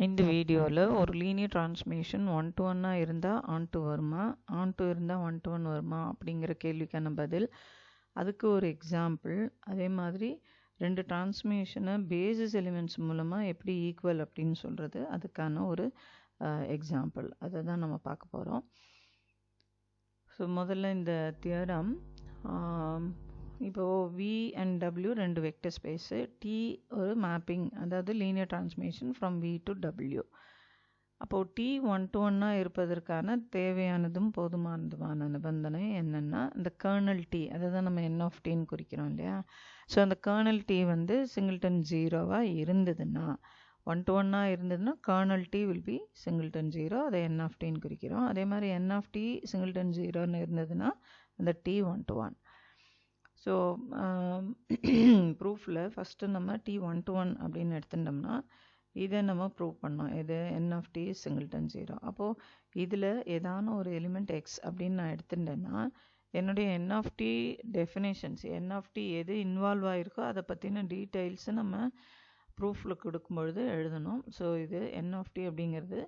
இந்த வீடியோவில் ஒரு லீனியர் டிரான்ஸ்மிஷன் 1-to-1 இருந்தால் ஆன்-டு வருமா, ஆன்-டு இருந்தால் 1-to-1 வருமா அப்படிங்கிற கேள்விக்கான பதில், அதுக்கு ஒரு எக்ஸாம்பிள், அதே மாதிரி ரெண்டு டிரான்ஸ்மிஷனை பேசிஸ் எலிமெண்ட்ஸ் மூலமாக எப்படி ஈக்குவல் அப்படின்னு சொல்கிறது, அதுக்கான ஒரு எக்ஸாம்பிள், அதை தான் நம்ம பார்க்க போகிறோம். ஸோ முதல்ல இந்த தியரம், இப்போது V and W ரெண்டு வெக்டர் ஸ்பேஸு, T ஒரு மேப்பிங், அதாவது linear transmission from V to W. அப்போது T 1-to-1 இருப்பதற்கான தேவையானதும் போதுமானதுமான நிபந்தனை என்னென்னா, இந்த கர்னல் T, அதை தான் நம்ம N of Tன்னு குறிக்கிறோம் இல்லையா. ஸோ அந்த கர்னல் T வந்து சிங்கிள்டன் 0வாக இருந்ததுன்னா, 1-to-1 இருந்ததுன்னா kernel T will be singleton 0, அதை N of Tன்னு குறிக்கிறோம். அதே மாதிரி N of T சிங்கிள்டன் 0ன்னு இருந்ததுன்னா அந்த T 1-to-1. ஸோ ப்ரூஃபில் ஃபஸ்ட்டு நம்ம T 1-to-1 அப்படின்னு எடுத்துட்டோம்னா இதை நம்ம ப்ரூவ் பண்ணோம். இது N of T சிங்கிள்டன் 0. அப்போது இதில் ஏதான ஒரு எலிமெண்ட் X அப்படின்னு நான் எடுத்துட்டேன்னா என்னுடைய N of T definitions, N of T எது இன்வால்வ் ஆகிருக்கோ அதை பற்றின டீட்டெயில்ஸு நம்ம ப்ரூஃபில் கொடுக்கும்பொழுது எழுதணும். ஸோ இது N of T அப்படிங்கிறது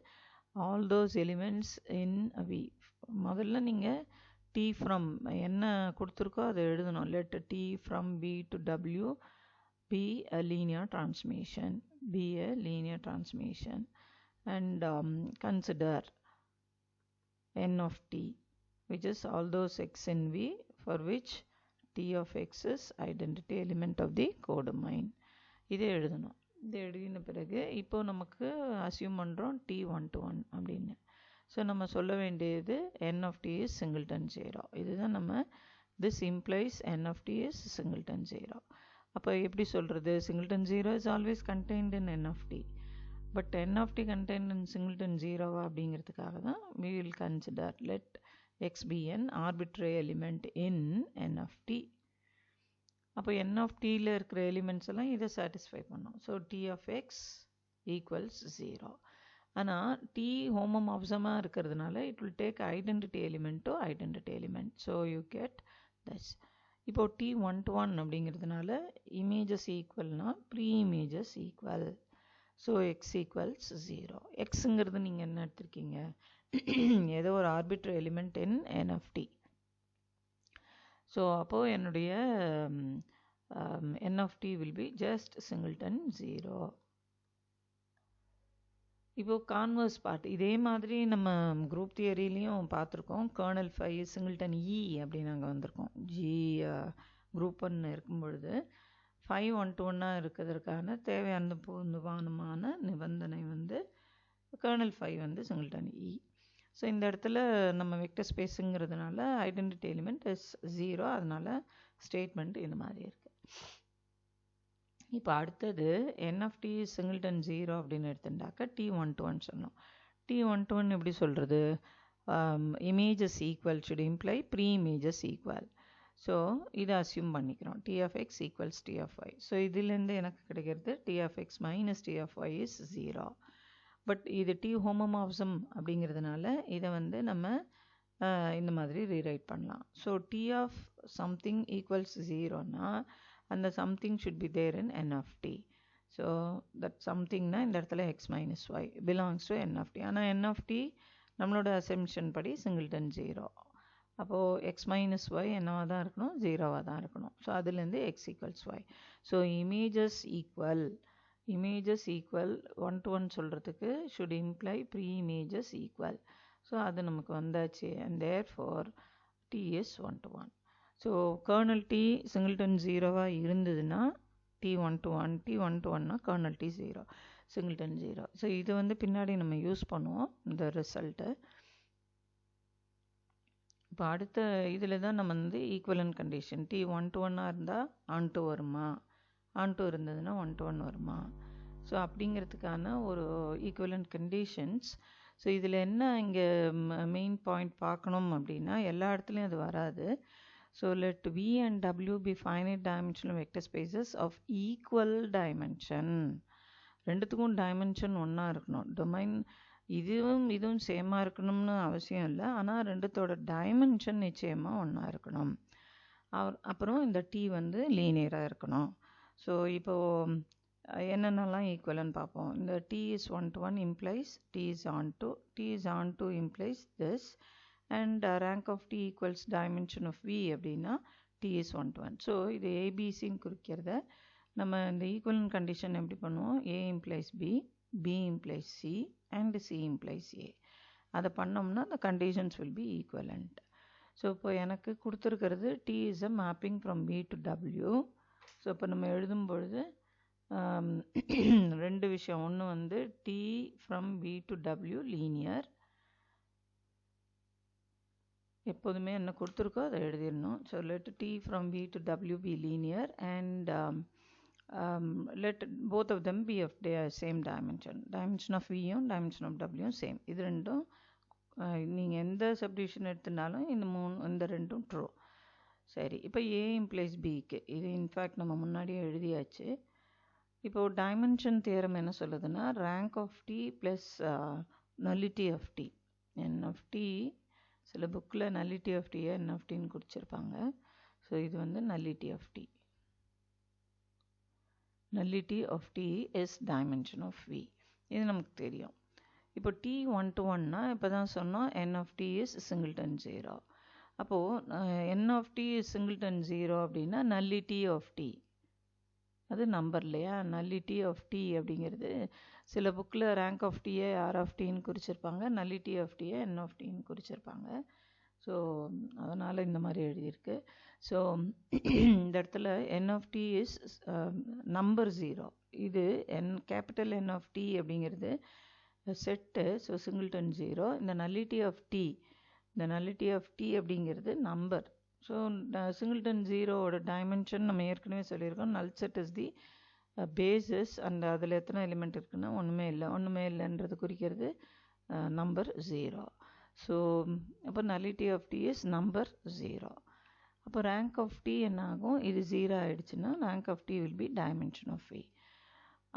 all those elements in V. முதல்ல நீங்கள் T from என்ன கொடுத்துருக்கோ அதை எழுதணும். let T from V to W be a linear transmission, and consider N of T, which is all those X in V for which T of X is identity element of the codomain. இதை எழுதணும். இதை எழுதின பிறகு இப்போ நமக்கு assume பண்ணுறோம் T 1-to-1 அப்படின்னு. So நம்ம சொல்ல வேண்டியது N of T is singleton 0. இதுதான் நம்ம, this implies N of T is singleton 0. அப்போ எப்படி சொல்கிறது, singleton 0 is always contained in N of T. But N of T contained in singleton 0 அப்படிங்கிறதுக்காக தான் we will consider let X be an arbitrary element in N of T. அப்போ N of Tயில் இருக்கிற elements எல்லாம் இதை satisfy பண்ணோம். So T of X equals 0. ஆனால் T ஹோமோமார்பிசமாக இருக்கிறதுனால it will take identity element to identity element. So you get this. இப்போ T 1-to-1 அப்படிங்கிறதுனால images ஈக்குவல்னா pre images equal. So X equals 0. Xங்கிறது நீங்கள் என்ன எடுத்திருக்கீங்க, ஏதோ ஒரு arbitrary element in N of T. So அப்போது என்னுடைய N of T will be just singleton 0. இப்போது கான்வர்ஸ் பார்ட் இதே மாதிரி நம்ம குரூப் தியரிலையும் பார்த்துருக்கோம். கர்னல் 5 சிங்கிள்டன் E அப்படின்னு நாங்கள் வந்திருக்கோம். G குரூப் 1 இருக்கும் பொழுது 5 1-to-1 இருக்கிறதுக்கான தேவையான பொதுவானமான நிபந்தனை வந்து கர்னல் 5 வந்து சிங்கிள்டன் E. ஸோ இந்த இடத்துல நம்ம வெக்டர் ஸ்பேஸுங்கிறதுனால ஐடென்டிட்டி எலிமெண்ட் இஸ் 0, அதனால் ஸ்டேட்மெண்ட் இந்த மாதிரி இருக்குது. இப்போ அடுத்தது N of T சிங்கிள்டன் 0 அப்படின்னு எடுத்துட்டாக்கா T 1-to-1 சொன்னோம். T 1-to-1 எப்படி சொல்கிறது, images equal should imply pre images equal. So இதை அசியூம் பண்ணிக்கிறோம். T of X equals T of Y. So இதுலேருந்து எனக்கு கிடைக்கிறது T of X minus T of Y is 0. But இது T ஹோமோமார்பிசம் அப்படிங்கிறதுனால இதை வந்து நம்ம இந்த மாதிரி ரீரைட் பண்ணலாம். So T of something equals 0னா அந்த something should be there in N of T. So that somethingனா இந்த இடத்துல X minus Y belongs to N of T. ஆனால் N of T நம்மளோட அசம்ஷன் படி சிங்கிள்டன் 0. அப்போது X minus Y என்னவாக தான் இருக்கணும், 0வாக தான் இருக்கணும். ஸோ அதுலேருந்து X equals Y. So images equal 1-to-1 சொல்கிறதுக்கு should imply pre images equal. So அது நமக்கு வந்தாச்சு. and therefore T is 1-to-1. So kernel T singleton 0வாக இருந்ததுன்னா T 1-to-1னா கர்னல் T 0 சிங்கிள்டன் 0. ஸோ இது வந்து பின்னாடி நம்ம யூஸ் பண்ணுவோம் இந்த ரிசல்ட்டை. இப்போ அடுத்த இதில் தான் நம்ம வந்து ஈக்குவலன்ட் கண்டிஷன் T 1-to-1 இருந்தால் ஆன்-டு வருமா, ஆன்-டு இருந்ததுன்னா 1-to-1 வருமா, ஸோ அப்படிங்கிறதுக்கான ஒரு ஈக்குவலன்ட் கண்டிஷன்ஸ். ஸோ இதில் என்ன இங்கே மெயின் பாயிண்ட் பார்க்கணும் அப்படின்னா, எல்லா இடத்துலையும் அது வராது. So let V and W be finite dimensional vector spaces of equal dimension. ரெண்டுத்துக்கும் டைமென்ஷன் ஒன்றா இருக்கணும். டொமைன் இதுவும் சேமாக இருக்கணும்னு அவசியம் இல்லை, ஆனால் ரெண்டுத்தோட டைமென்ஷன் நிச்சயமாக ஒன்றா இருக்கணும். அப்புறம் இந்த T வந்து லீனியராக இருக்கணும். ஸோ இப்போது என்னென்னலாம் ஈக்குவல்னு பார்ப்போம். இந்த T is 1 to 1 implies T is on to implies this, and rank of T equals dimension of V அப்படின்னா T is 1 to 1. ஸோ இது ஏபிசின்னு குறிக்கிறத நம்ம இந்த ஈக்குவலன் கண்டிஷன் எப்படி பண்ணுவோம்? A implies B, B implies C, and C implies A. அதை பண்ணோம்னா the conditions will be equivalent. So இப்போ எனக்கு கொடுத்துருக்கிறது T is a mapping from V to W. So இப்போ நம்ம எழுதும் பொழுது ரெண்டு விஷயம். ஒன்று வந்து T from V to W linear. எப்போதுமே என்ன கொடுத்துருக்கோ அதை எழுதிடணும். So let T from V to W be linear, and let both of them be of the same dimension. Dimension of V யும் dimension of W யும் same. இது ரெண்டும் நீங்கள் எந்த சப்டிவிஷன் எடுத்துனாலும் இந்த ரெண்டும் ட்ரூ. சரி, இப்போ A implies Bக்கு இது இன்ஃபேக்ட் நம்ம முன்னாடியே எழுதியாச்சு. இப்போது டைமென்ஷன் தியரம் என்ன சொல்லுதுன்னா, rank of T plus nullity of T. N of T சில புக்கில் nullity of T N of Tன்னு குறிச்சிருப்பாங்க. ஸோ இது வந்து nullity of T. Nullity of T is dimension of V. இது நமக்கு தெரியும். இப்போ T 1 to 1னா இப்போ தான் சொன்னோம் N of T is singleton 0. அப்போது N of T is singleton 0 அப்படின்னா nullity of T அது நம்பர் இல்லையா? nullity of T அப்படிங்கிறது சில புக்கில் ரேங்க் ஆஃப் Tயை R of Tன்னு குறிச்சிருப்பாங்க, nullity of Tயை N of Tன்னு குறிச்சிருப்பாங்க. ஸோ அதனால் இந்த மாதிரி எழுதியிருக்கு. ஸோ இந்த இடத்துல N of T is number 0. இது கேபிட்டல் N of T அப்படிங்கிறது செட்டு. So singleton 0. இந்த நல்லிட்டி ஆஃப் T அப்படிங்கிறது நம்பர். ஸோ சிங்கிள்டன் 0ஓட டைமென்ஷன் நம்ம ஏற்கனவே சொல்லியிருக்கோம். நல் செட் இஸ் தி பேசிஸ். அந்த அதில் எத்தனை எலிமெண்ட் இருக்குன்னா ஒன்றுமே இல்லைன்றது குறிக்கிறது நம்பர் 0. ஸோ அப்போ nullity of T is number 0. அப்போ ரேங்க் ஆஃப் T என்ன ஆகும்? இது 0 ஆகிடுச்சுன்னா rank of T will be dimension of V.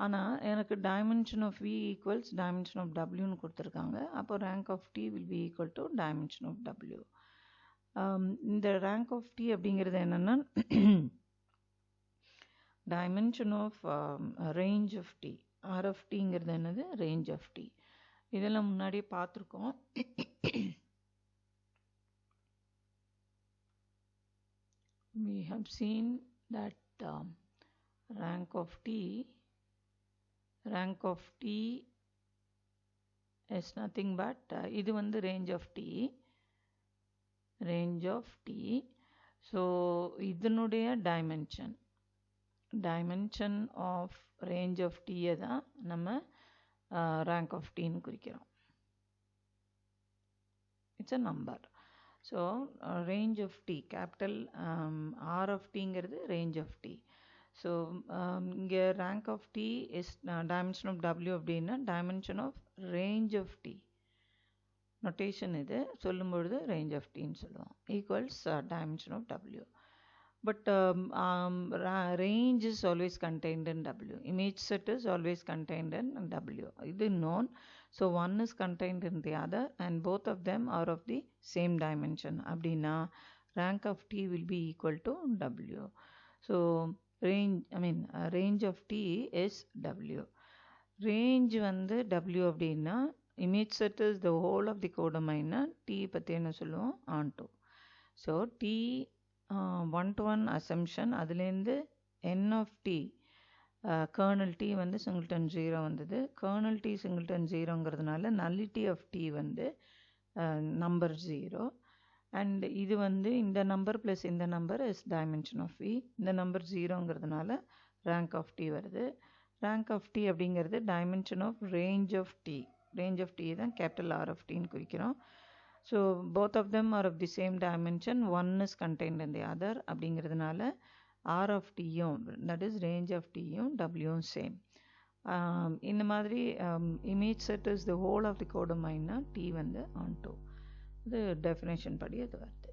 ஆனால் எனக்கு dimension of V equals dimension of Wன்னு கொடுத்துருக்காங்க. அப்போ rank of T will be equal to dimension of W. இந்த ரேங்க் ஆஃப் T அப்படிங்கிறது என்னென்னா dimension of range of T. R of Tங்கிறது என்னது? Range of T. இதெல்லாம் முன்னாடியே பார்த்துருக்கோம். We have seen that rank of T is nothing but இது வந்து range of T. So இதனுடைய dimension of range of T தான் நம்ம rank of Tன்னு குறிக்கிறோம். It's a number. So range of T, capital R of Tங்கிறது range of T. So இங்கே rank of T is dimension of W அப்படின்னா dimension of range of T. Notation இது சொல்லும்பொழுது range of Tன்னு சொல்லுவோம். Equals dimension of W. But range is always contained in W. Image set is always contained in W. இது known. So one is contained in the other and both of them are of the same dimension. அப்படின்னா rank of T will be equal to W. So range of T is W. Range வந்து W அப்படின்னா image set is the whole of the codomain. T பற்றி என்ன சொல்லுவோம்? onto. So T 1 to 1 assumption அதுலேருந்து N of T kernel T வந்து singleton 0 வந்தது. kernel T singleton 0ங்கிறதுனால nullity of T வந்து number 0. and இது வந்து இந்த நம்பர் ப்ளஸ் இந்த number is dimension of V. இந்த நம்பர் 0ங்கிறதுனால ரேங்க் ஆஃப் T வருது. ரேங்க் ஆஃப் T அப்படிங்கிறது dimension of range of T. Range of T தான் கேபிட்டல் R of Tன்னு குறிக்கிறோம். So both of them are of the same dimension. One is contained in the other அப்படிங்கிறதுனால R of Tயும் that is range of Tயும் Wயும் same. இந்த மாதிரி image set is the whole of the கோடோமைன்னா T வந்து onto. இது definition படி அது வருது.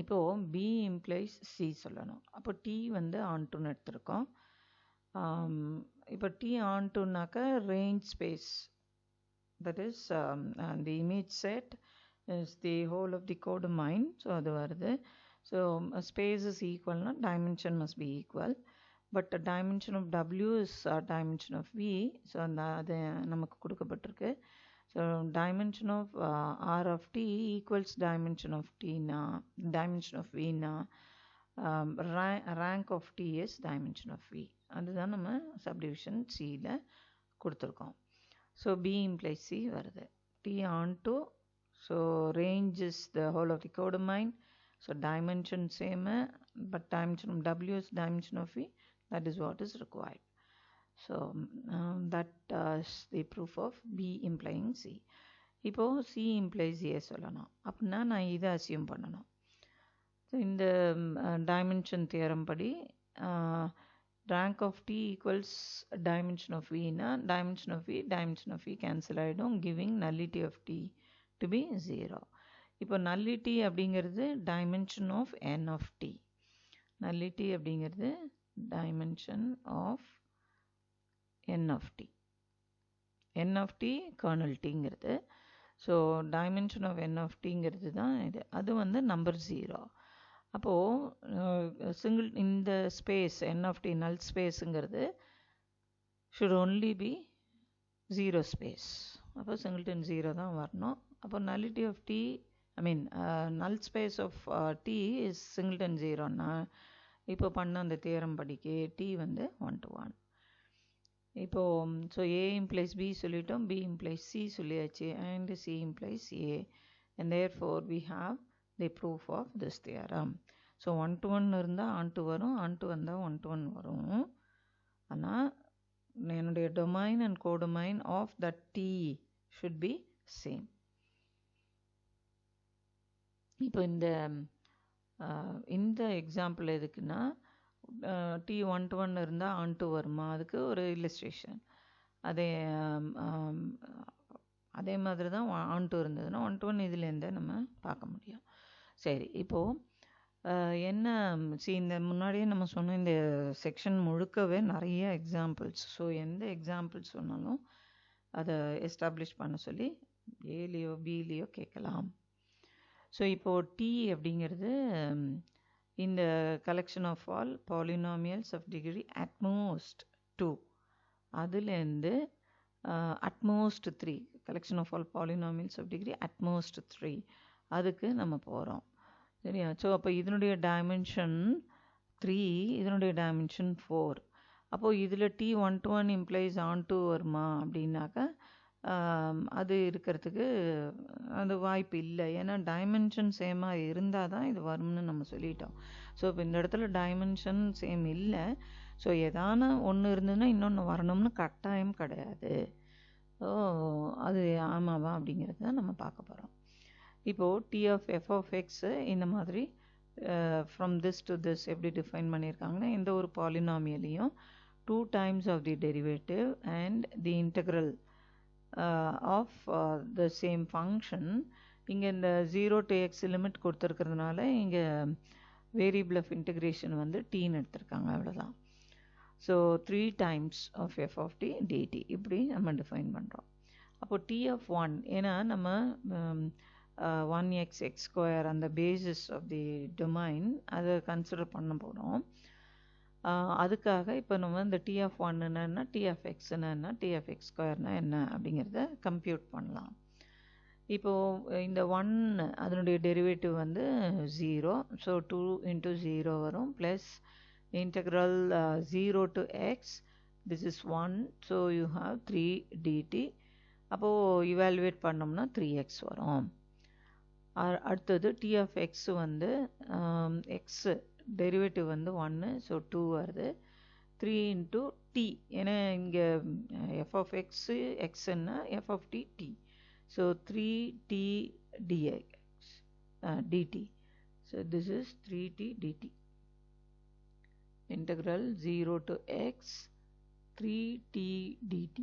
இப்போது B implies C சொல்லணும். அப்போ T வந்து ontoன்னு எடுத்திருக்கோம். இப்போ T ontoனாக்க range space, that is the image set is the whole of the codomain. So அது வருது. ஸோ ஸ்பேஸ் இஸ் ஈக்குவல்னா dimension must be equal. but the dimension of W is dimension of V. So அது நமக்கு கொடுக்கப்பட்டிருக்கு. So dimension of R of T equals dimension of T na dimension of V na rank of T is dimension of V. அதுதான் நம்ம subdivision Cல கொடுத்துருக்கோம். So B implies C வருது. T onto, so range is the whole of the codomain. So dimension same, but dimension of W is dimension of V. That is what is required. So that is the proof of B implying C. இப்போ C implies A சொல்லணும். அப்படின்னா நான் இதை assume பண்ணணும். So இந்த dimension theorem படி rank of T equals dimension of V na dimension of V cancel ஆயிடும், giving nullity of T to be 0. இப்போ nullity அப்படிங்கிறது dimension of n of T. nullity அப்படிங்கிறது dimension of n of T. n of T kernel Tங்கிறது. So dimension of n of Tங்கிறது தான் இது. அது வந்து நம்பர் 0. அப்போது சிங்கிள் இந்த space n of T null ஸ்பேஸுங்கிறது should only be 0 ஸ்பேஸ். அப்போ சிங்கிள்டன் 0 தான் வரணும். அப்போ nullity of T, I mean null space of T is singleton 0னா இப்போ பண்ண அந்த தியரம் படிக்கு T வந்து 1 to 1. இப்போ ஸோ A implies B சொல்லிட்டோம், B implies C சொல்லியாச்சு, and C implies A, and therefore we have the proof of this theorem. So 1 to 1 இருந்தால் on to வரும், on to வந்தால் 1 to 1 வரும். ஆனால் என்னுடைய domain and codomain of that T should be same. இப்போ இந்த example எதுக்குன்னா T 1 to 1 இருந்தால் on to வருமா, அதுக்கு ஒரு illustration. அதே மாதிரி தான் on to இருந்ததுன்னா 1 to 1 இதுலேருந்தே நம்ம பார்க்க முடியும். சரி, இப்போது என்ன இந்த முன்னாடியே நம்ம சொன்ன இந்த செக்ஷன் முழுக்கவே நிறைய எக்ஸாம்பிள்ஸ். ஸோ எந்த எக்ஸாம்பிள்ஸ் சொன்னாலும் அதை எஸ்டாப்ளிஷ் பண்ண சொல்லி ஏலியோ பிலியோ கேட்கலாம். ஸோ இப்போது T அப்படிங்கிறது இந்த collection of all polynomials of degree at most 2, அதுலேருந்து at most 3, collection of all polynomials of degree at most 3, அதுக்கு நம்ம போகிறோம். சரியா? ஸோ அப்போ இதனுடைய டைமென்ஷன் 3, இதனுடைய டைமென்ஷன் 4. அப்போது இதில் T 1 to 1 implies on to வருமா அப்படின்னாக்கா அது இருக்கிறதுக்கு அது வாய்ப்பு இல்லை. ஏன்னா டைமென்ஷன் சேமாக இருந்தால் தான் இது வரும்னு நம்ம சொல்லிட்டோம். ஸோ இப்போ இந்த இடத்துல டைமென்ஷன் சேம் இல்லை. ஸோ எதான ஒன்று இருந்ததுன்னா இன்னொன்று வரணும்னு கட்டாயம் கிடையாது. ஸோ அது ஆமாவா அப்படிங்கிறது தான் நம்ம பார்க்க போகிறோம். இப்போது T of f of x இந்த மாதிரி ஃப்ரம் திஸ் டு திஸ் எப்படி டிஃபைன் பண்ணியிருக்காங்கன்னா, எந்த ஒரு பாலினாமியலையும் 2 times of the derivative and the integral of the same function. இங்கே இந்த 0 to x லிமிட் கொடுத்துருக்கிறதுனால இங்கே வேரியபிள் ஆஃப் இன்டகிரேஷன் வந்து டீன்னு எடுத்திருக்காங்க, அவ்வளோதான். So 3 times of f of t dt இப்படி நம்ம டிஃபைன் பண்ணுறோம். அப்போது T of 1, ஏன்னா நம்ம 1x x square அந்த பேசிஸ் ஆஃப் தி டொமைன் அதை கன்சிடர் பண்ண போகிறோம். அதுக்காக இப்போ நம்ம இந்த T of 1 என்னன்னா, T of x என்ன, T of x ஸ்கொயர்னா என்ன அப்படிங்கிறத கம்ப்யூட் பண்ணலாம். இப்போது இந்த 1 அதனுடைய டெரிவேட்டிவ் வந்து 0, ஸோ 2 into 0 வரும், plus integral 0 to x, this is 1, so you have 3 dt. அப்போது இவாலுவேட் பண்ணோம்னா 3x வரும். அடுத்தது T of x வந்து x டெரிவேட்டிவ் வந்து 1, ஸோ 2 வருது, 3 into t, ஏன்னா இங்கே f of x xன்னா f of t t, so 3t dx dt, so this is 3t dt. integral 0 to x 3t dt.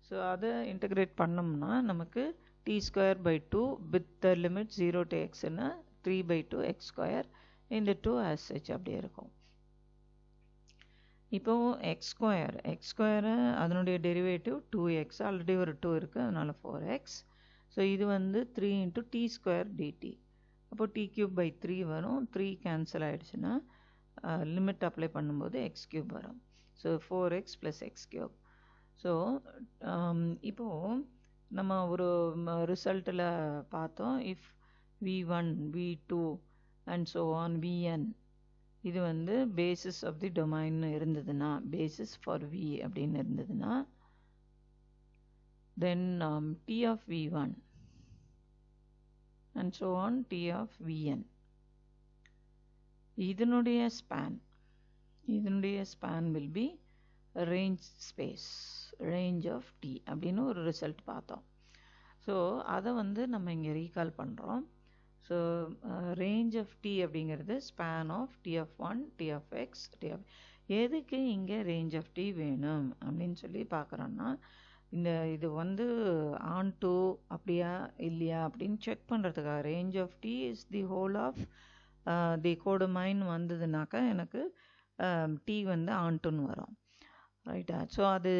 So அதை integrate பண்ணோம்னா நமக்கு t square by 2 with the limit 0 to x ன்னா 3 by 2 x square இந்த 2 as such அப்படியே இருக்கும். இப்போது x square அதனுடைய derivative 2x, already ஒரு 2 இருக்குது, அதனால் 4x. ஸோ இது வந்து 3 into t square dt. அப்போது t cube by 3 வரும், 3 கேன்சல் ஆகிடுச்சுன்னா லிமிட் அப்ளை பண்ணும்போது எக்ஸ் கியூப் வரும். So 4x + X cube. So இப்போது நம்ம ஒரு ரிசல்ட்டில் பார்த்தோம், if v1 v2 and so on vn இது வந்து பேசிஸ் ஆஃப் தி டொமைன் இருந்ததுன்னா, பேசிஸ் ஃபார் v அப்படின்னு இருந்ததுன்னா, தென் t of v1 and so on t of vn இதனுடைய span will be range space, range of t அப்படின்னு ஒரு result பார்த்தோம். So அதை வந்து நம்ம இங்கே ரீகால் பண்ணுறோம். ஸோ ரேஞ்ச் ஆஃப் t அப்படிங்கிறது span of t of 1, t of x, t of எதுக்கு இங்கே ரேஞ்ச் ஆஃப் t வேணும் அப்படின்னு சொல்லி பார்க்குறோன்னா, இது வந்து ஆன் டு அப்படியா இல்லையா அப்படின்னு செக் பண்ணுறதுக்காக. Range of t is the whole of the codomain வந்ததுனாக்கா எனக்கு t வந்து ஆன் டுன்னு வரும், ரைட்டா? ஸோ அது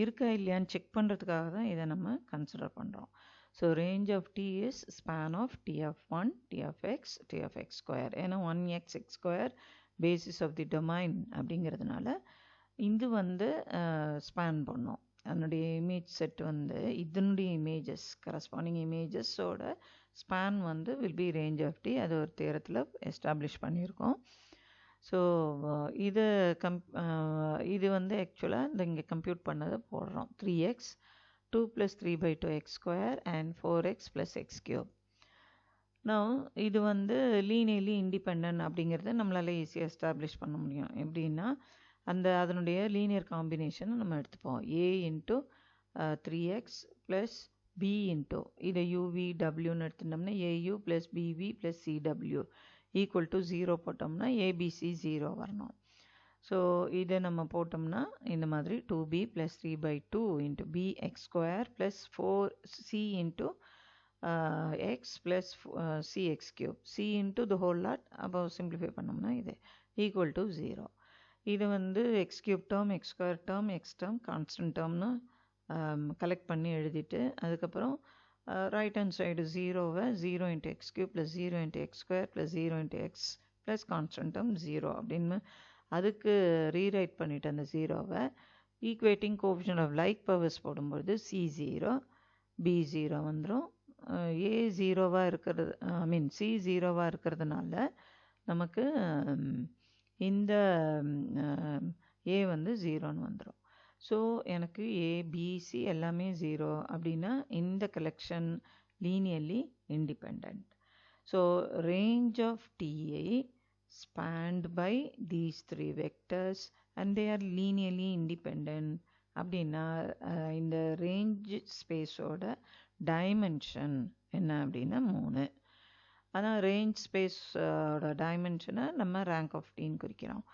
இருக்கா இல்லையான்னு செக் பண்ணுறதுக்காக தான் இதை நம்ம கன்சிடர் பண்ணுறோம். So range of t is span of t of 1, t of x, t of x square. ஏன்னா 1x x square basis of the domain அப்படிங்கிறதுனால இது வந்து ஸ்பேன் பண்ணோம். அதனுடைய இமேஜ் செட் வந்து இதனுடைய இமேஜஸ், கரஸ்பாண்டிங் இமேஜஸோட ஸ்பேன் வந்து will be range of t. அது ஒரு தேரத்தில் எஸ்டாப்ளிஷ் பண்ணியிருக்கோம். ஸோ இது வந்து ஆக்சுவலாக இந்த இங்கே கம்ப்யூட் பண்ணதை போடுறோம். 3x 2 + 3/2 x square and 4x + x cube. நான் இது வந்து லீனியர்லி இண்டிபெண்டன்ட் அப்படிங்கிறத நம்மளால் ஈஸியாக எஸ்டாப்ளிஷ் பண்ண முடியும். எப்படின்னா, அதனுடைய லீனியர் காம்பினேஷனை நம்ம எடுத்துப்போம். a into 3x + b into இதை uvwன்னு எடுத்துட்டோம்னா au + bv + cw equal to 0 போட்டோம்னா abc 0 வரணும். ஸோ இதை நம்ம போட்டோம்னா இந்த மாதிரி 2b + 3/2 into bx square + 4c into x + cx cube, c into the whole lot. அப்போ சிம்பிளிஃபை பண்ணோம்னா இது ஈக்குவல் டு 0. இது வந்து x cube term, x square term, x term, constant டேர்ம்னு கலெக்ட் பண்ணி எழுதிட்டு, அதுக்கப்புறம் ரைட் ஹேண்ட் சைடு 0வை 0 × x cube + 0 × x square + 0 × x + constant term 0 அப்படின்னு அதுக்கு ரீரைட் பண்ணிவிட்டு அந்த 0வை equating coefficient of like powers போடும்பொழுது c0 b0 வந்துடும். a 0வாக இருக்கிறது, c 0வாக இருக்கிறதுனால நமக்கு இந்த a வந்து 0ன்னு வந்துடும். ஸோ எனக்கு abc எல்லாமே 0 அப்படின்னா இந்த collection linearly independent. So range of t spanned by these 3 vectors and they are linearly independent அப்படின்னா இந்த ரேஞ்ச் ஸ்பேஸோட டைமென்ஷன் என்ன அப்படின்னா 3. ஆனால் ரேஞ்ச் ஸ்பேஸோட டைமென்ஷனை நம்ம ரேங்க் ஆஃப் டீன்னு குறிக்கிறோம்.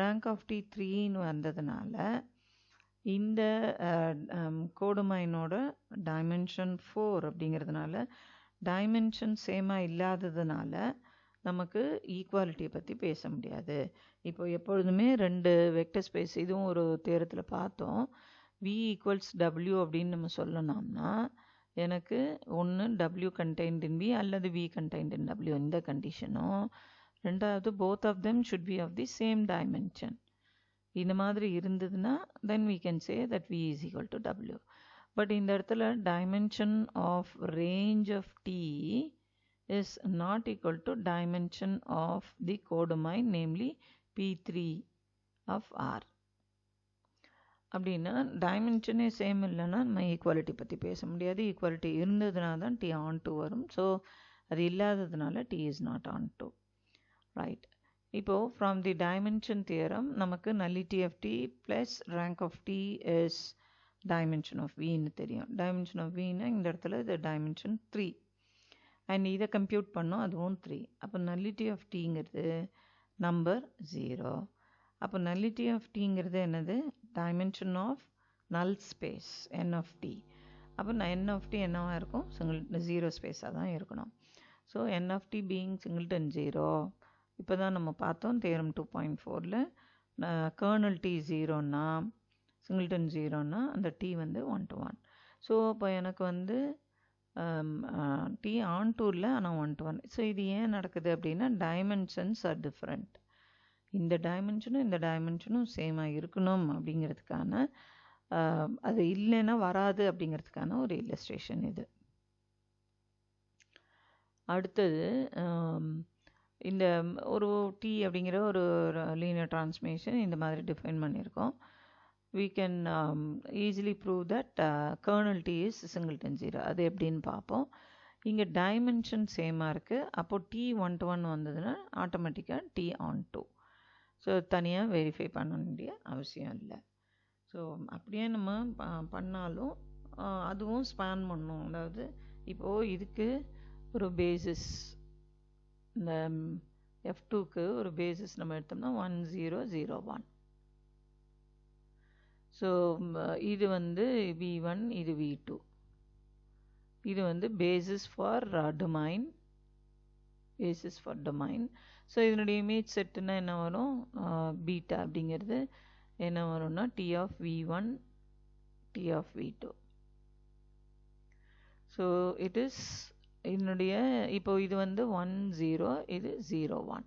ரேங்க் ஆஃப் t 3ன்னு வந்ததுனால இந்த கோடமைனோட டைமென்ஷன் 4 அப்படிங்கிறதுனால டைமென்ஷன் சேமாக இல்லாததுனால நமக்கு ஈக்குவாலிட்டியை பற்றி பேச முடியாது. இப்போ எப்பொழுதுமே 2 வெக்டர் ஸ்பேஸ், இதுவும் ஒரு தேரத்தில் பார்த்தோம், v = w அப்படின்னு நம்ம சொல்லணும்னா எனக்கு ஒன்று w contained in v அல்லது v contained in w இந்த கண்டிஷனும், ரெண்டாவது both of them should be of the same dimension. இந்த மாதிரி இருந்ததுன்னா then we can say that v = w. But இந்த இடத்துல dimension of range of t is not equal to dimension of the codomain, namely P3 of R. அப்படின்னா டைமென்ஷனே same இல்லைன்னா நம்ம equality பற்றி பேச முடியாது. ஈக்குவாலிட்டி இருந்ததுனால தான் t on to வரும். ஸோ அது இல்லாததுனால t is not on to, right? இப்போது ஃப்ரம் தி டைமென்ஷன் தியரம் நமக்கு nullity of t plus rank of t is dimension of vன்னு தெரியும். dimension of vன்னா இந்த இடத்துல இது dimension 3 அண்ட் இதை கம்ப்யூட் பண்ணோம், அதுவும் 3. அப்போ nullity of tங்கிறது நம்பர் 0. அப்போ nullity of tங்கிறது என்னது? dimension of null space n of t. அப்போ n of t என்னவா இருக்கும்? ஜீரோ ஸ்பேஸாக தான் இருக்கணும். So n of t being singleton 0. இப்போ தான் நம்ம பார்த்தோம் தேரம் 2.4ல் கர்னல் t 0ன்னா சிங்கிள்டன் 0ன்னா அந்த t வந்து 1 to 1. ஸோ இப்போ எனக்கு வந்து t on to இல்லை, ஆனால் 1 to 1. ஸோ இது ஏன் நடக்குது அப்படின்னா டைமென்ஷன்ஸ் ஆர் டிஃப்ரெண்ட். இந்த டைமென்ஷனும் சேமாக இருக்கணும் அப்படிங்கிறதுக்கான அது இல்லைன்னா வராது அப்படிங்கிறதுக்கான ஒரு இல்லஸ்ட்ரேஷன் இது. அடுத்தது இந்த ஒரு T அப்படிங்கிற ஒரு லீனியர் டிரான்ஸ்மிஷன் இந்த மாதிரி டிஃபைன் பண்ணியிருக்கோம். we can easily prove that kernel T is singleton 0. அது எப்படின்னு பார்ப்போம். இங்கே டைமென்ஷன் சேமாக இருக்குது. அப்போது T1-1 வந்ததுன்னா ஆட்டோமேட்டிக்காக T(on)2. ஸோ தனியாக வெரிஃபை பண்ண வேண்டிய அவசியம் இல்லை. ஸோ அப்படியே நம்ம பண்ணாலும் அதுவும் ஸ்பேன் பண்ணும். அதாவது இப்போது இதுக்கு ஒரு பேசிஸ், இந்த F2க்கு ஒரு பேசிஸ் நம்ம எடுத்தோம்னா 1 0 0 1. ஸோ இது வந்து V1, இது V2. இது வந்து basis for domain, basis for domain. So இதனுடைய இமேஜ் செட்டுன்னா என்ன வரும், பீட்டா அப்படிங்கிறது என்ன வரும்னா T of V1, T of V2. So it is இதனுடைய இப்போ இது வந்து 1 0, இது 0 1.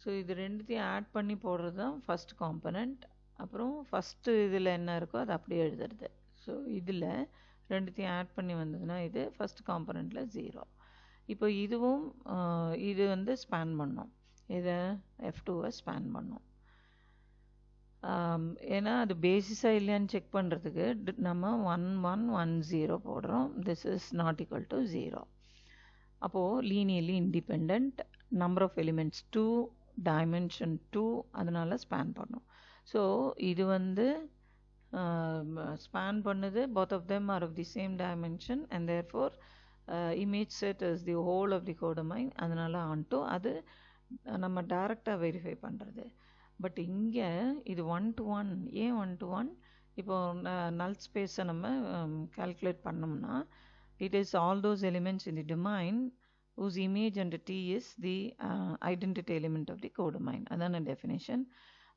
ஸோ இது ரெண்டுத்தையும் ஆட் பண்ணி போடுறது தான் ஃபஸ்ட் காம்பனண்ட். அப்புறம் ஃபஸ்ட்டு இதில் என்ன இருக்கோ அது அப்படியே எழுதுறது. ஸோ இதில் ரெண்டுத்தையும் ஆட் பண்ணி வந்ததுன்னா இது ஃபஸ்ட் காம்பனண்ட்டில் 0. இப்போ இதுவும் இது வந்து ஸ்பேன் பண்ணோம், இதை F2வை ஸ்பேன் பண்ணோம். ஏன்னா அது பேசிஸாக இல்லையான்னு செக் பண்ணுறதுக்கு நம்ம 1 1 1 0 போடுறோம். This is not equal to 0. அப்போது linearly independent, number of elements 2, dimension 2, அதனால் ஸ்பேன் பண்ணோம். ஸோ இது வந்து ஸ்பேன் பண்ணுது, both of them are of the same dimension and therefore image set is the whole of the codomain. அதனால் onto அது நம்ம டைரெக்டாக வெரிஃபை பண்ணுறது. பட் இங்கே இது 1-to-1. ஏன் 1-to-1? இப்போ நல் ஸ்பேஸை நம்ம கால்குலேட் பண்ணோம்னா it is all those elements in the domain whose image under T is the identity element of the codomain. அதான டெஃபினேஷன்.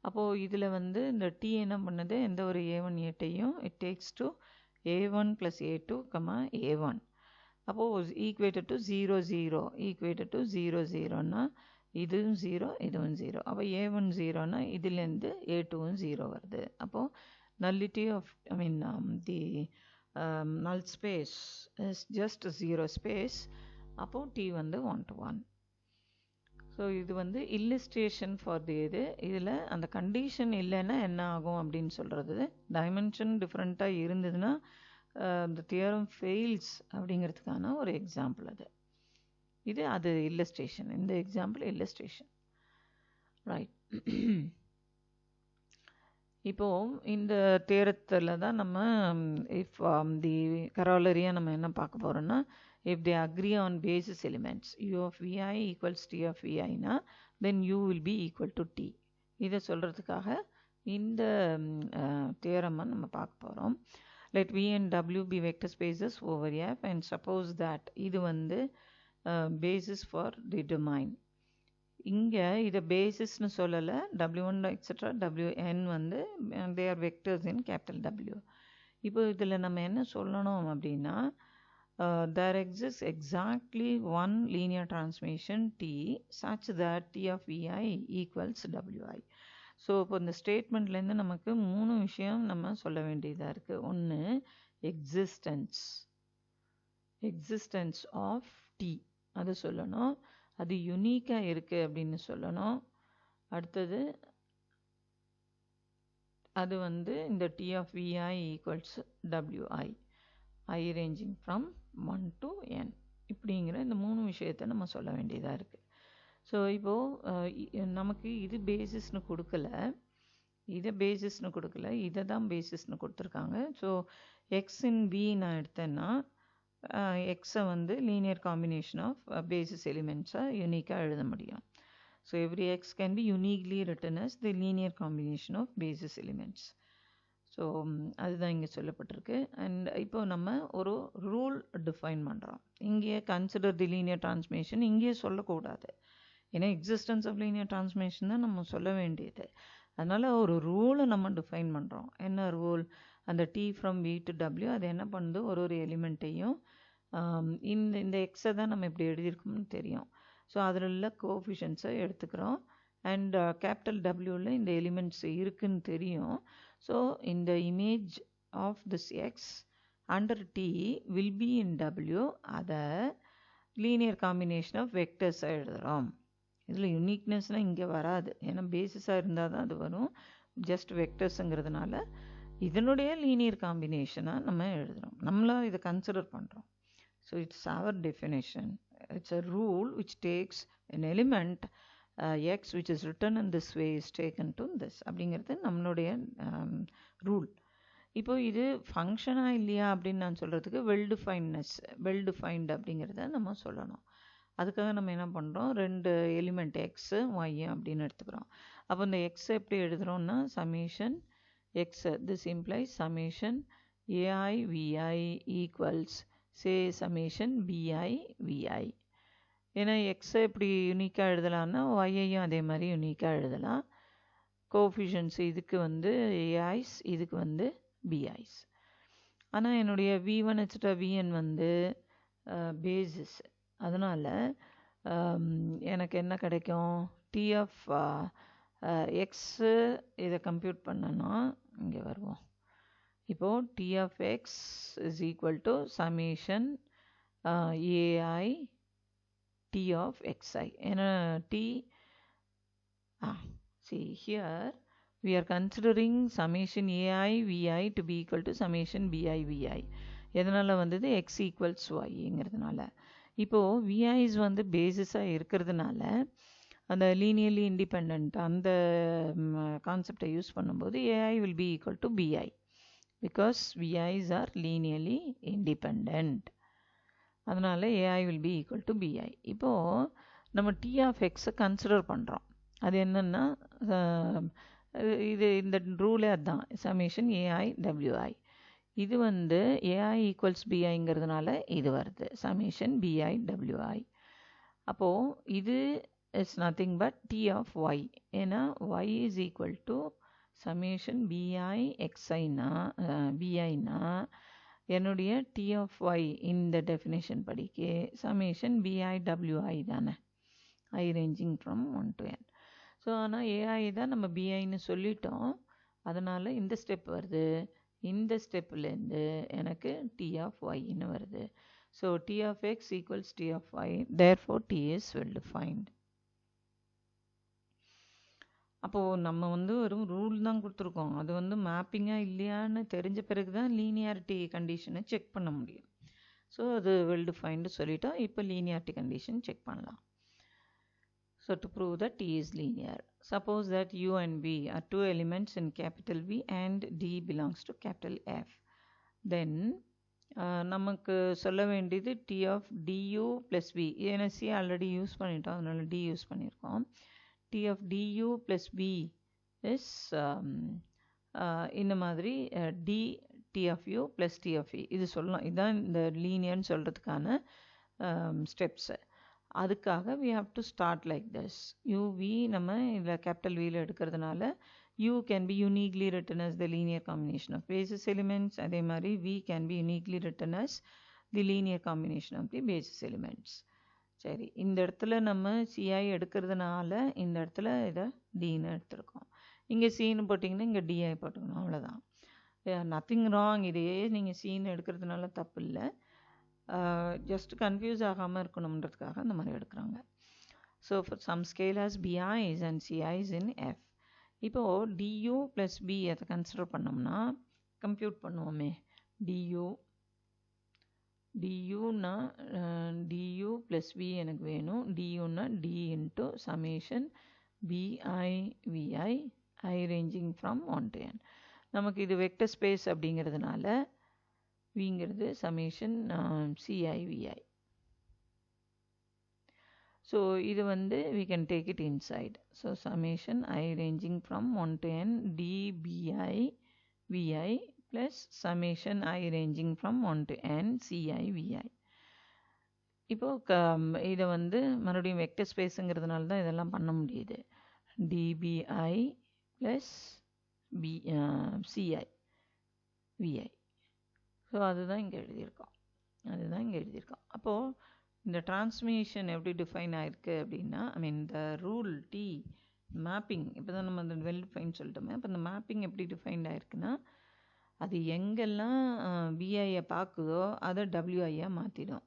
அப்போது இதில் வந்து இந்த T என்ன பண்ணுது, எந்த ஒரு A1 A2யும் it takes to A1 plus A2, A1. அப்போது ஈக்குவேட்டட் டு 0 0, ஈக்குவேட்டட் டு 0 0ன்னா இதுவும் 0, இதுவும் 0. அப்போ A1 0ன்னா இதுலேருந்து A2வும் 0 வருது. அப்போது nullity of the null space is just 0 space. அப்போது T வந்து 1-to-1. ஸோ இது வந்து இல்லஸ்ட்ரேஷன் ஃபார் தி இது. இதில் அந்த கண்டிஷன் இல்லைன்னா என்ன ஆகும் அப்படின்னு சொல்கிறது, டைமென்ஷன் டிஃப்ரெண்ட்டாக இருந்ததுன்னா the theorem fails அப்படிங்கிறதுக்கான ஒரு எக்ஸாம்பிள் அது. இது அது இல்லஸ்ட்ரேஷன், இந்த எக்ஸாம்பிள் இல்லஸ்ட்ரேஷன், ரைட். இப்போது இந்த தேரத்தில் தான் நம்ம இஃப் தி கரோலரியாக நம்ம என்ன பார்க்க போகிறோன்னா, if they agree on basis elements u of vi equals t of vi na, then u will be equal to t. இதை சொல்கிறதுக்காக இந்த தேரமை நம்ம பார்க்க போகிறோம். let v and w be vector spaces over f and suppose that இது வந்து basis for the domain. இங்கே இதை பேசிஸ்னு சொல்லலை, w1 எக்ஸட்ரா wn வந்து they are vectors in capital W. இப்போ இதில் நம்ம என்ன சொல்லணும் அப்படின்னா, there exists exactly one linear transmission T such that T of vi equals Wi. So இப்போ இந்த ஸ்டேட்மெண்ட்லேருந்து நமக்கு 3 விஷயம் நம்ம சொல்ல வேண்டியதாக இருக்குது. ஒன்று எக்ஸிஸ்டன்ஸ் ஆஃப் T, அது சொல்லணும். அது யுனிக்காக இருக்குது அப்படின்னு சொல்லணும். அடுத்தது அது வந்து இந்த T of vi equals Wi, I ranging from 1 to n, இப்படிங்கிற இந்த 3 விஷயத்தை நம்ம சொல்ல வேண்டியதாக இருக்குது. ஸோ இப்போது நமக்கு இது பேசிஸ்னு கொடுக்கல, இதை தான் பேசிஸ்னு கொடுத்துருக்காங்க. ஸோ எக்ஸ் இன் வி நான் எடுத்தேன்னா எக்ஸை வந்து லீனியர் காம்பினேஷன் ஆஃப் பேசிஸ் எலிமெண்ட்ஸாக யூனிக்காக எழுத முடியும். So every x can be uniquely written as the linear combination of basis elements. So அதுதான் இங்கே சொல்லப்பட்டிருக்கு. அண்ட் இப்போ நம்ம ஒரு ரூல் டிஃபைன் பண்ணுறோம். இங்கே கன்சிடர் தி லீனியர் டிரான்ஸ்மிஷன் இங்கேயே சொல்லக்கூடாது, ஏன்னா எக்ஸிஸ்டன்ஸ் ஆஃப் லீனியர் டிரான்ஸ்மிஷன் தான் நம்ம சொல்ல வேண்டியது. அதனால் ஒரு ரூலை நம்ம டிஃபைன் பண்ணுறோம். என்ன ரூல், அந்த T from V to W அது என்ன பண்ணுது, ஒரு எலிமெண்ட்டையும் இந்த எக்ஸை தான் நம்ம இப்படி எழுதியிருக்கோம்னு தெரியும். ஸோ அதில் உள்ள கோஎஃபிஷியன்ட்ஸை எடுத்துக்கிறோம். அண்ட் கேபிட்டல் டபிள்யூவில் இந்த எலிமெண்ட்ஸ் இருக்குன்னு தெரியும். ஸோ இந்த image of this x under T will be in W. அதை லீனியர் காம்பினேஷன் ஆஃப் வெக்டர்ஸாக எழுதுகிறோம். இதில் யுனிக்னஸ்னால் இங்கே வராது, ஏன்னா பேசிஸாக இருந்தால் தான் அது வரும். ஜஸ்ட் வெக்டர்ஸுங்கிறதுனால இதனுடைய லீனியர் காம்பினேஷனாக நம்ம எழுதுகிறோம், நம்மளாக இதை கன்சிடர் பண்ணுறோம். So it's our definition. It's a rule which takes an element x which is written in this way is taken to this அப்படிங்கிறது நம்மளுடைய ரூல். இப்போ இது ஃபங்க்ஷனாக இல்லையா அப்படின்னு நான் சொல்கிறதுக்கு வெல் டிஃபைன்ட் அப்படிங்கிறத நம்ம சொல்லணும். அதுக்காக நம்ம என்ன பண்ணுறோம், 2 எலிமெண்ட் எக்ஸு ஒய் அப்படின்னு எடுத்துக்கிறோம். அப்போ இந்த எக்ஸை எப்படி எழுதுகிறோம்னா summation x, this implies summation a i v i equals say summation b i v i. ஏன்னா எக்ஸை இப்படி யூனிக்காக எழுதலாம்னா ஒய்யையும் அதே மாதிரி யூனிக்காக எழுதலாம். கோஎஃபிஷியன்ட்ஸ் இதுக்கு வந்து ஏஐஸ், இதுக்கு வந்து பிஐஸ். ஆனால் என்னுடைய v1 எக்ஸ்ட்ரா vn வந்து பேசிஸ். அதனால் எனக்கு என்ன கிடைக்கும், டி ஆஃப் எக்ஸு இதை கம்ப்யூட் பண்ணனா இங்கே வருவோம். இப்போது T of x is equal to summation a i T of x i. ஏன்னா T see here we are considering summation ai vi to be equal to summation bi vi. எதனால் வந்தது, x equals yங்கிறதுனால. இப்போது vi's வந்து பேசிஸாக இருக்கிறதுனால அந்த லீனியர்லி இண்டிபெண்ட் அந்த கான்செப்டை use பண்ணும்போது ai will be equal to bi because vi's are linearly independent. அதனால் ai will be equal to bi. இப்போது நம்ம t of x'ை கன்சிடர் பண்ணுறோம். அது என்னென்னா இது இந்த ரூலே அதுதான், சமேஷன் ஏஐ டபிள்யூஐ. இது வந்து ஏஐ ஈக்குவல்ஸ் பிஐங்கிறதுனால இது வருது சமேஷன் பிஐ டபிள்யூஐ. அப்போது இது is nothing but T of y. ஏன்னா ஒய் is equal to summation b i எக்ஸ்ஐனா பிஐனா என்னுடைய டி ஆஃப் ஒய் இந்த டெஃபினேஷன் படிக்க சமேஷன் பிஐ டபிள்யூஐ தானே, i ranging from 1 to n. So ஆனால் ஏஐ தான் நம்ம பிஐன்னு சொல்லிட்டோம், அதனால் இந்த ஸ்டெப் வருது. இந்த ஸ்டெப்லேருந்து எனக்கு டி ஆஃப் ஒய்ன்னு வருது. So T of x equals T of y, therefore T is well defined. அப்போது நம்ம வந்து வெறும் ரூல் தான் கொடுத்துருக்கோம், அது வந்து மேப்பிங்காக இல்லையான்னு தெரிஞ்ச பிறகு தான் லீனியாரிட்டி கண்டிஷனை செக் பண்ண முடியும். ஸோ அது வெல் டிஃபைன்டு சொல்லிட்டோம். இப்போ லீனியாரிட்டி கண்டிஷன் செக் பண்ணலாம். So to prove that T is linear, suppose that U and V are 2 elements in capital V and D belongs to capital F. Then நமக்கு சொல்ல வேண்டியது T of DU plus V. ஏன்னா C already use பண்ணிட்டோம், அதனால D use பண்ணியிருக்கோம். T of DU plus V is இந்த மாதிரி D T of U plus T of V இது சொல்லலாம். இதுதான் இந்த லீனியர்னு சொல்கிறதுக்கான ஸ்டெப்ஸு. அதுக்காக we have to start like this. u v நம்ம இதில் கேபிட்டல் வியில் எடுக்கிறதுனால u can be uniquely written as the linear combination of basis elements. அதே மாதிரி v can be uniquely written as the linear combination of the basis elements. சரி, இந்த இடத்துல நம்ம ci எடுக்கிறதுனால இந்த இடத்துல இதை dன்னு எடுத்துருக்கோம். இங்கே cன்னு போட்டிங்கன்னா இங்கே di போட்டுக்கணும், அவ்வளோதான். Nothing wrong. இதையே நீங்கள் cன்னு எடுக்கிறதுனால தப்பு இல்லை, ஜஸ்ட் கன்ஃபியூஸ் ஆகாமல் இருக்கணுன்றதுக்காக அந்த மாதிரி எடுக்கிறாங்க. So for some scalars b i's and c i's in F. இப்போது டியூ ப்ளஸ் பி அதை கன்சிடர் பண்ணோம்னா கம்ப்யூட் பண்ணுவோமே. டியூனா டியூ ப்ளஸ் வி எனக்கு வேணும். டியூனா T into summation b i v i i ranging from 1 to n. நமக்கு இது வெக்டர் ஸ்பேஸ் அப்படிங்கிறதுனால விங்கிறது சமேஷன் சிஐவிஐ. ஸோ இது வந்து we can take it inside. So summation I ranging from 1 to n dBi vi plus summation I ranging from 1 to n civi. இப்போது இதை வந்து மறுபடியும் vector ஸ்பேஸுங்கிறதுனால தான் இதெல்லாம் பண்ண முடியுது. dBi plus ci vi. So அதுதான் இங்கே எழுதியிருக்கோம். அப்போது இந்த டிரான்ஸ்மிஷன் எப்படி டிஃபைன் ஆகிருக்கு அப்படின்னா, ஐ மீன் இந்த ரூல் டி மேப்பிங் இப்போ தான் நம்ம அந்த வெல் டிஃபைன் சொல்லிட்டோமே. அப்போ இந்த மேப்பிங் எப்படி டிஃபைன்ட் ஆயிருக்குன்னா, அது எங்கெல்லாம் விஐயை பார்க்குதோ அதை டபிள்யூஐயாக மாற்றிடும்.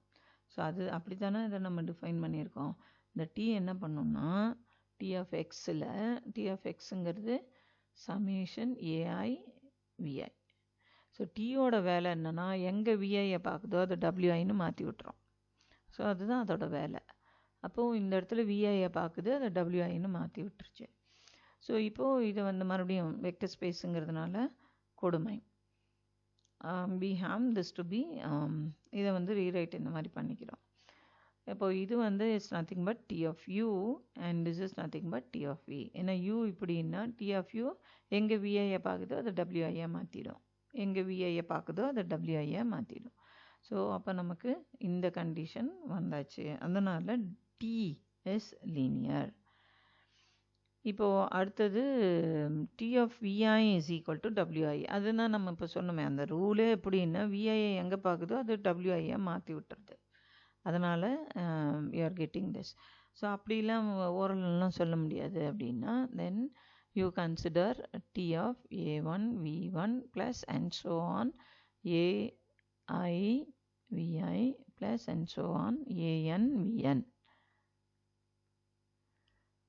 ஸோ அது அப்படி தானே இதை நம்ம டிஃபைன் பண்ணியிருக்கோம். இந்த டி என்ன பண்ணோம்னா, டி ஆஃப் எக்ஸில் டி ஆஃப் எக்ஸுங்கிறது சமேஷன் ஏஐ விஐ. ஸோ டீயோட வேலை என்னென்னா, எங்கே விஐயை பார்க்குதோ அதை டபிள்யூஐன்னு மாற்றி விட்டுரும். ஸோ அதுதான் அதோட வேலை. அப்போது இந்த இடத்துல விஐயை பார்க்குது, அதை டபிள்யூஐன்னு மாற்றி விட்டுருச்சு. ஸோ இப்போது இதை வந்து மறுபடியும் வெக்டர் ஸ்பேஸுங்கிறதுனால கொடுமை. we have this to be இதை வந்து ரீரைட் இந்த மாதிரி பண்ணிக்கிறோம். இப்போ இது வந்து it's nothing but T of u and this is nothing but T of v. ஏன்னா யூ இப்படின்னா டி ஆஃப் யூ எங்கே விஐயை பார்க்குதோ அதை டபிள்யூஐயாக மாற்றிடும், எங்கே விஐயை பார்க்குதோ அதை டபிள்யூஐயாக மாற்றிடும். ஸோ அப்போ நமக்கு இந்த கண்டிஷன் வந்தாச்சு. அதனால் டி இஸ் லீனியர். இப்போது அடுத்தது T of v i is equal to டபிள்யூஐ. அதுதான் நம்ம இப்போ சொன்னோமே, அந்த ரூலே எப்படின்னா விஐயை எங்கே பார்க்குதோ அது டபிள்யூஐயை மாற்றி விட்டுறது. அதனால் you are getting this. So அப்படிலாம் ஓரல்லாம் சொல்ல முடியாது அப்படின்னா, then you consider T of A one V one plus and so on A i V i plus and so on A n V n.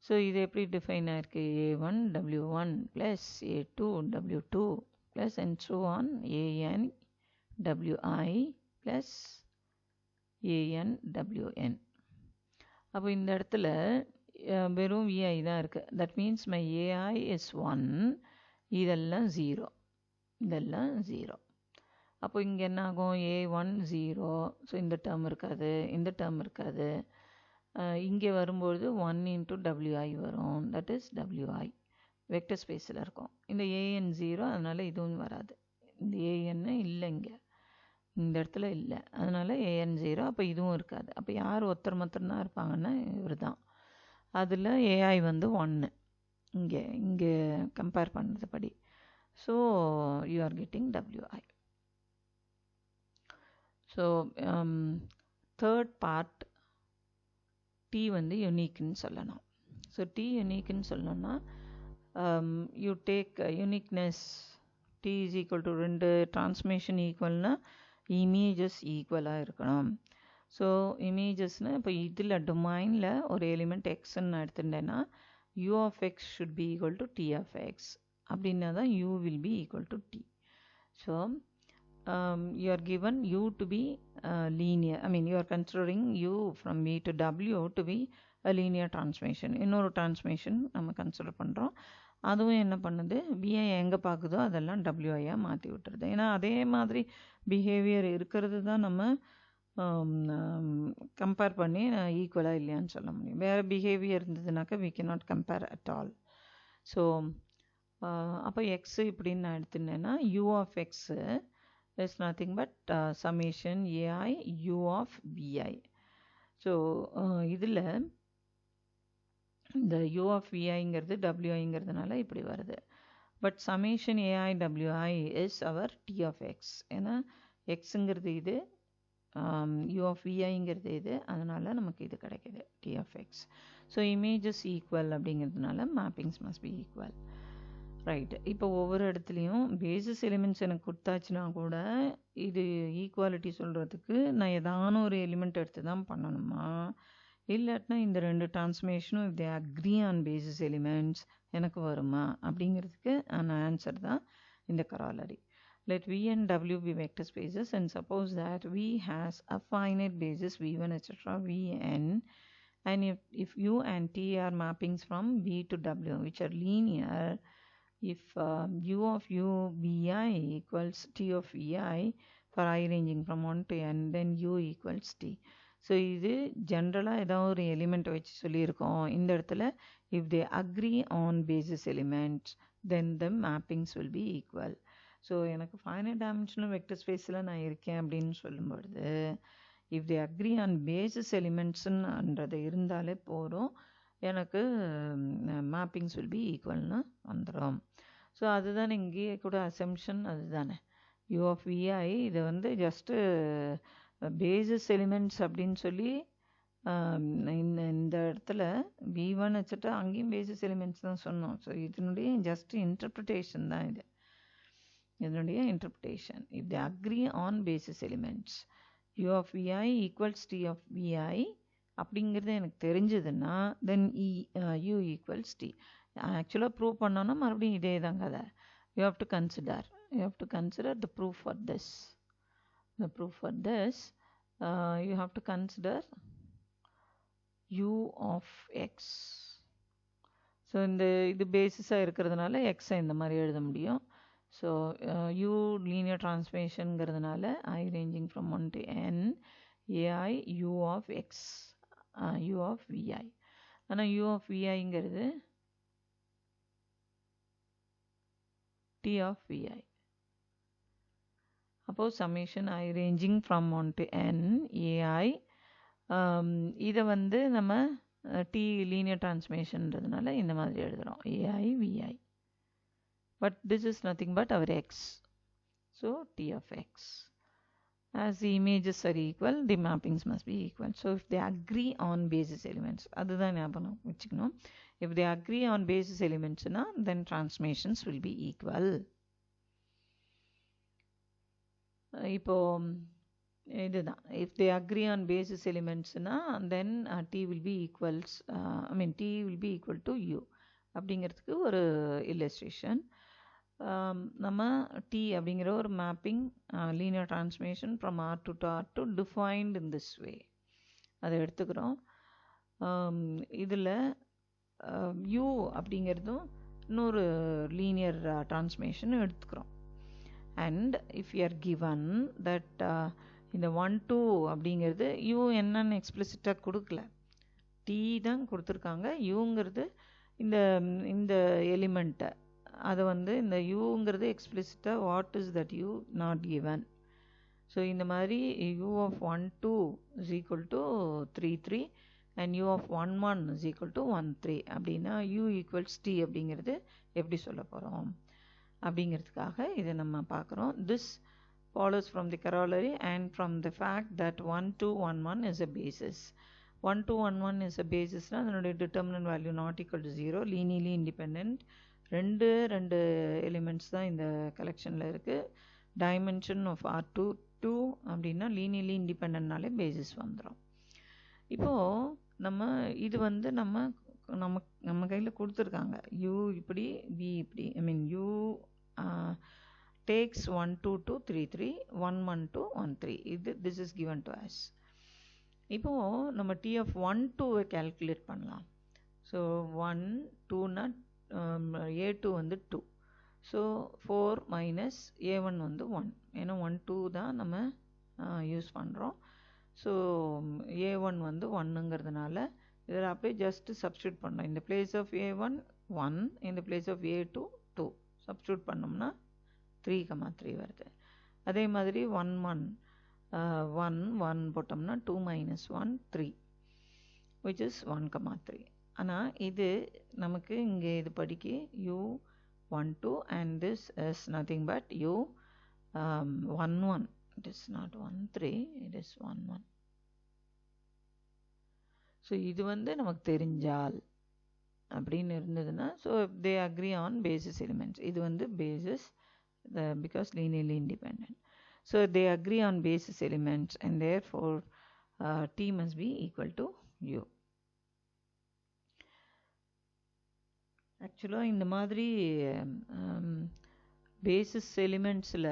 So இது எப்படி டிஃபைன் ஆயிருக்கு? A one W one plus A two W two plus and so on A n W i plus A n W n. அப்போ இந்த இடத்துல வெறும் V i தான் இருக்குது. That means my A i is 1, இதெல்லாம் 0, இதெல்லாம் 0. அப்போ இங்கே என்ன ஆகும்? ஏ1 0. ஸோ இந்த டேர்ம் இருக்காது, இந்த டேர்ம் இருக்காது. இங்கே வரும்பொழுது 1 இன்ட்டு டபிள்யூஐ வரும், தட் இஸ் டபிள்யூஐ வெக்டர் ஸ்பேஸில் இருக்கும். இந்த ஏஎன் 0, அதனால் இதுவும் வராது. இந்த ஏஎன்னு இல்லை, இங்கே இந்த இடத்துல இல்லை, அதனால் ஏஎன் 0. அப்போ இதுவும் இருக்காது. அப்போ யார் ஒருத்தர் மாத்திரம்தான் இருப்பாங்கன்னா இவர் தான். அதில் ஏஐ வந்து 1 இங்கே கம்பேர் பண்ணுறது படி. ஸோ யூ ஆர் கெட்டிங் டபிள்யூஐ. ஸோ தேர்ட் பார்ட் டி வந்து யூனிக்னு சொல்லணும். ஸோ டி யூனிக்னு சொல்லணும்னா you take uniqueness T is equal to 2 transmission ஈக்குவல்னா இமேஜஸ் ஈக்குவலாக இருக்கணும். ஸோ இமேஜஸ்னால் இப்போ இதில் டொமைனில் ஒரு எலிமெண்ட் எக்ஸ்ன்னு எடுத்துட்டேன்னா u of x should be equal to T of x. அப்படின்னா தான் u will be equal to T. So you are given u to be linear. I mean you are considering u from v to w to be a linear transformation. இன்னொரு transformation நம்ம consider பண்ணுறோம். அதுவும் என்ன பண்ணுது? VI எங்கே பார்க்குதோ அதெல்லாம் டபிள்யூஐயாக மாற்றி விட்டுருது. ஏன்னா அதே மாதிரி பிஹேவியர் இருக்கிறது தான் நம்ம கம்பேர் பண்ணி ஈக்குவலாக இல்லையான்னு சொல்ல முடியும். வேறு பிஹேவியர் இருந்ததுனாக்கா we cannot compare at all. So அப்போ எக்ஸு இப்படின்னு நான் எடுத்துட்டேன்னா u of x is nothing but summation ai u of vi. So இதில் இந்த u of viங்கிறது wiங்கிறதுனால இப்படி வருது. But summation ai wi is our t of x. ஏன்னா எக்ஸுங்கிறது இது, u of viங்கிறது இது, அதனால் நமக்கு இது கிடைக்கிது t of x. So images equal அப்படிங்கிறதுனால mappings must be equal. Right. இப்போ ஒவ்வொரு இடத்துலையும் பேசிஸ் எலிமெண்ட்ஸ் எனக்கு கொடுத்தாச்சுன்னா கூட இது ஈக்குவாலிட்டி சொல்கிறதுக்கு நான் ஏதான ஒரு எலிமெண்ட் எடுத்து தான் பண்ணணுமா, இல்லாட்டினா இந்த ரெண்டு டிரான்ஸ்ஃபர்மேஷனும் if they agree on basis elements எனக்கு வருமா அப்படிங்கிறதுக்கு ஆன்சர் தான் இந்த corollary. Let V and W be vector spaces and suppose that V has a finite basis V1 etc. Vn, and if U and T are mappings from V to W which are linear, if U of U Vi equals T of Vi for I ranging from 1 to n, then U equals T. So இது ஜென்ரலாக ஏதாவது ஒரு element வச்சு சொல்லியிருக்கோம். இந்த இடத்துல if they agree on basis elements then the mappings will be equal. So எனக்கு finite dimensional vector ஸ்பேஸில் நான் இருக்கேன் அப்படின்னு சொல்லும்பொழுது if they agree on basis elementsன்றது இருந்தாலே போதும், எனக்கு மேப்பிங்ஸ் வில் பி ஈக்குவல்னு வந்துடும். ஸோ அதுதான் இங்கேயே கூட அசம்ஷன் அதுதானே. யூ ஆஃப் விஐ இதை வந்து ஜஸ்ட்டு பேசிஸ் எலிமெண்ட்ஸ் அப்படின்னு சொல்லி இந்த இடத்துல v1 வச்சுட்டு அங்கேயும் பேசிஸ் எலிமெண்ட்ஸ் தான் சொன்னோம். ஸோ இதனுடைய ஜஸ்ட் இன்டர்பிரிட்டேஷன் தான் இது. இதனுடைய interpretation. If they agree on basis elements u of vi equals t of vi அப்படிங்கிறது எனக்கு தெரிஞ்சதுன்னா தென் u equals t. ஆக்சுவலாக ப்ரூவ் பண்ணோன்னா மறுபடியும் இதே தான் கதை. you have to consider the proof for this. The proof for this you have to consider u of x. So இது பேசிஸாக இருக்கிறதுனால எக்ஸை இந்த மாதிரி எழுத முடியும். So u linear transformationங்கிறதுனால I ranging from 1 to n ai u of x u of vi. ஆனால் u of viங்கிறது t of vi. அப்போ summation I ranging from 1 to n ai இதை வந்து நம்ம t linear transformationன்றதுனால இந்த மாதிரி எழுதுகிறோம் ai vi. But this is nothing but our x. So t of x. As the images are equal, the mappings must be equal. So if they agree on basis elements, அதுதான் ஞாபகம் வச்சுக்கணும். If they agree on basis elements, then transformations will be equal. இப்போ இதுதான். If they agree on basis elements, then t will be equals, t will be equal to u. அப்படிங்கிறதுக்கு ஒரு illustration. நம்ம t அப்படிங்கிற ஒரு mapping linear transformation from r to r2 defined in this way அதை எடுத்துக்கிறோம். இதில் u அப்படிங்கிறதும் இன்னொரு லீனியர் டிரான்ஸ்ஃபர்மேஷன் எடுத்துக்கிறோம். And if you R given that இந்த 1 2 அப்படிங்கிறது u என்னன்னு எக்ஸ்பிளிசிட்டாக கொடுக்கல, t தான் கொடுத்துருக்காங்க. uங்கிறது இந்த எலிமெண்ட்டை அதை வந்து இந்த uங்கிறது எக்ஸ்பிளிசிட்டாக what is that u not given. So இந்த மாதிரி u of 1 2 is equal to 3 3 and u of 1 1 is equal to 1 3 அப்படின்னா u equals t அப்படிங்கிறது எப்படி சொல்ல போகிறோம் அப்படிங்கிறதுக்காக இதை நம்ம பார்க்குறோம். This follows from the corollary and from the fact that 1 2 1 1 is a basis. 1 2 1 1 is a basis. அதனுடைய determinant value not equal to 0, linearly independent. ரெண்டு எலிமெண்ட்ஸ் தான் இந்த கலெக்ஷனில் இருக்குது. டைமென்ஷன் ஆஃப் R2 2 அப்படின்னா லீனியர்லி இண்டிபெண்ட்னாலே பேசிஸ் வந்துடும். இப்போது நம்ம இது வந்து நம்ம கையில் கொடுத்துருக்காங்க. u இப்படி v இப்படி, u takes 1 2 2 3 3 1 1 2 1 3. this is given to us. இப்போது நம்ம t of 1 2 calculate பண்ணலாம். ஸோ 1 2னா a2 வந்து 2. ஸோ 4 மைனஸ் a1 வந்து 1. ஏன்னா 1 2 தான் நம்ம யூஸ் பண்ணுறோம். ஸோ a1 வந்து 1ங்கிறதுனால இதில் அப்படியே ஜஸ்ட்டு சப்ஸ்டியூட் பண்ணோம். இந்த பிளேஸ் ஆஃப் a1 1, இந்த பிளேஸ் ஆஃப் a2 2 சப்ஸ்டியூட் பண்ணோம்னா 3 3 வருது. அதே மாதிரி 1 1 1 1 போட்டோம்னா 2 minus 1 3 which is 1 3. ஆனால் இது நமக்கு இங்கே இது படிக்க u 1 2 and this is nothing but u 1 1. It is not 1 3, it is 1 1. So இது வந்து நமக்கு தெரிஞ்சால் அப்படின்னு இருந்ததுன்னா, so they agree on basis elements. இது வந்து basis because linearly independent. So they agree on basis elements and therefore t must be equal to u. ஆக்சுவலாக இந்த மாதிரி பேசிஸ் எலிமெண்ட்ஸில்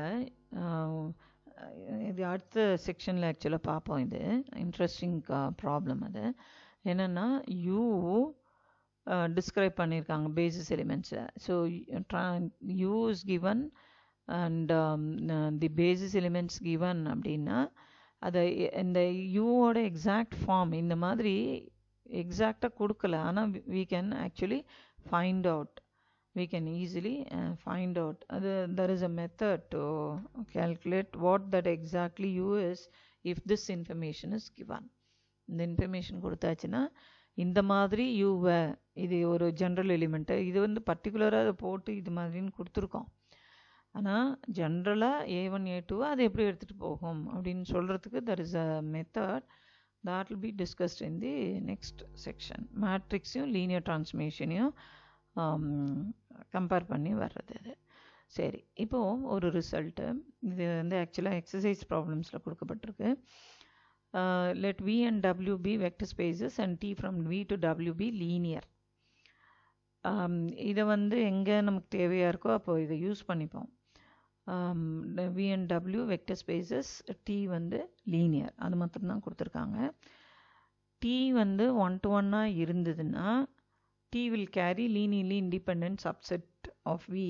இது அடுத்த செக்ஷனில் ஆக்சுவலாக பார்ப்போம். இது இன்ட்ரெஸ்டிங் ப்ராப்ளம். அது என்னென்னா u டிஸ்கிரைப் பண்ணியிருக்காங்க பேசிஸ் எலிமெண்ட்ஸை. So u is given and the basis elements given அப்படின்னா அதை இந்த யூவோட எக்ஸாக்ட் ஃபார்ம் இந்த மாதிரி எக்ஸாக்டாக கொடுக்கல. ஆனால் we can actually find out. We can easily find out. There is a method to calculate what that exactly u is if this information is given. இந்த information கொடுத்தாச்சுன்னா இந்த மாதிரி யூவை, இது ஒரு ஜென்ரல் எலிமெண்ட்டு, இது வந்து பர்டிகுலராக அதை போட்டு இது மாதிரின்னு கொடுத்துருக்கோம். ஆனால் ஜென்ரலாக a1 a2 அதை எப்படி எடுத்துகிட்டு போகும் அப்படின்னு சொல்கிறதுக்கு there is a method that will be discussed in the next section. மேட்ரிக்ஸையும் லீனியர் டிரான்ஸ்ஃபர்மேஷனையும் கம்பேர் பண்ணி வர்றது அது. சரி, இப்போது ஒரு ரிசல்ட்டு இது வந்து ஆக்சுவலாக எக்ஸசைஸ் ப்ராப்ளம்ஸில் கொடுக்கப்பட்டிருக்கு. let V and W be vector spaces and T from V to W be linear. இதை வந்து எங்கே நமக்கு தேவையாக இருக்கோ அப்போ இதை யூஸ் பண்ணிப்போம். V and W vector spaces, T வந்து லீனியர், அது மட்டும்தான் கொடுத்துருக்காங்க. T வந்து 1-to-1 இருந்ததுன்னா T will carry linearly independent subset of V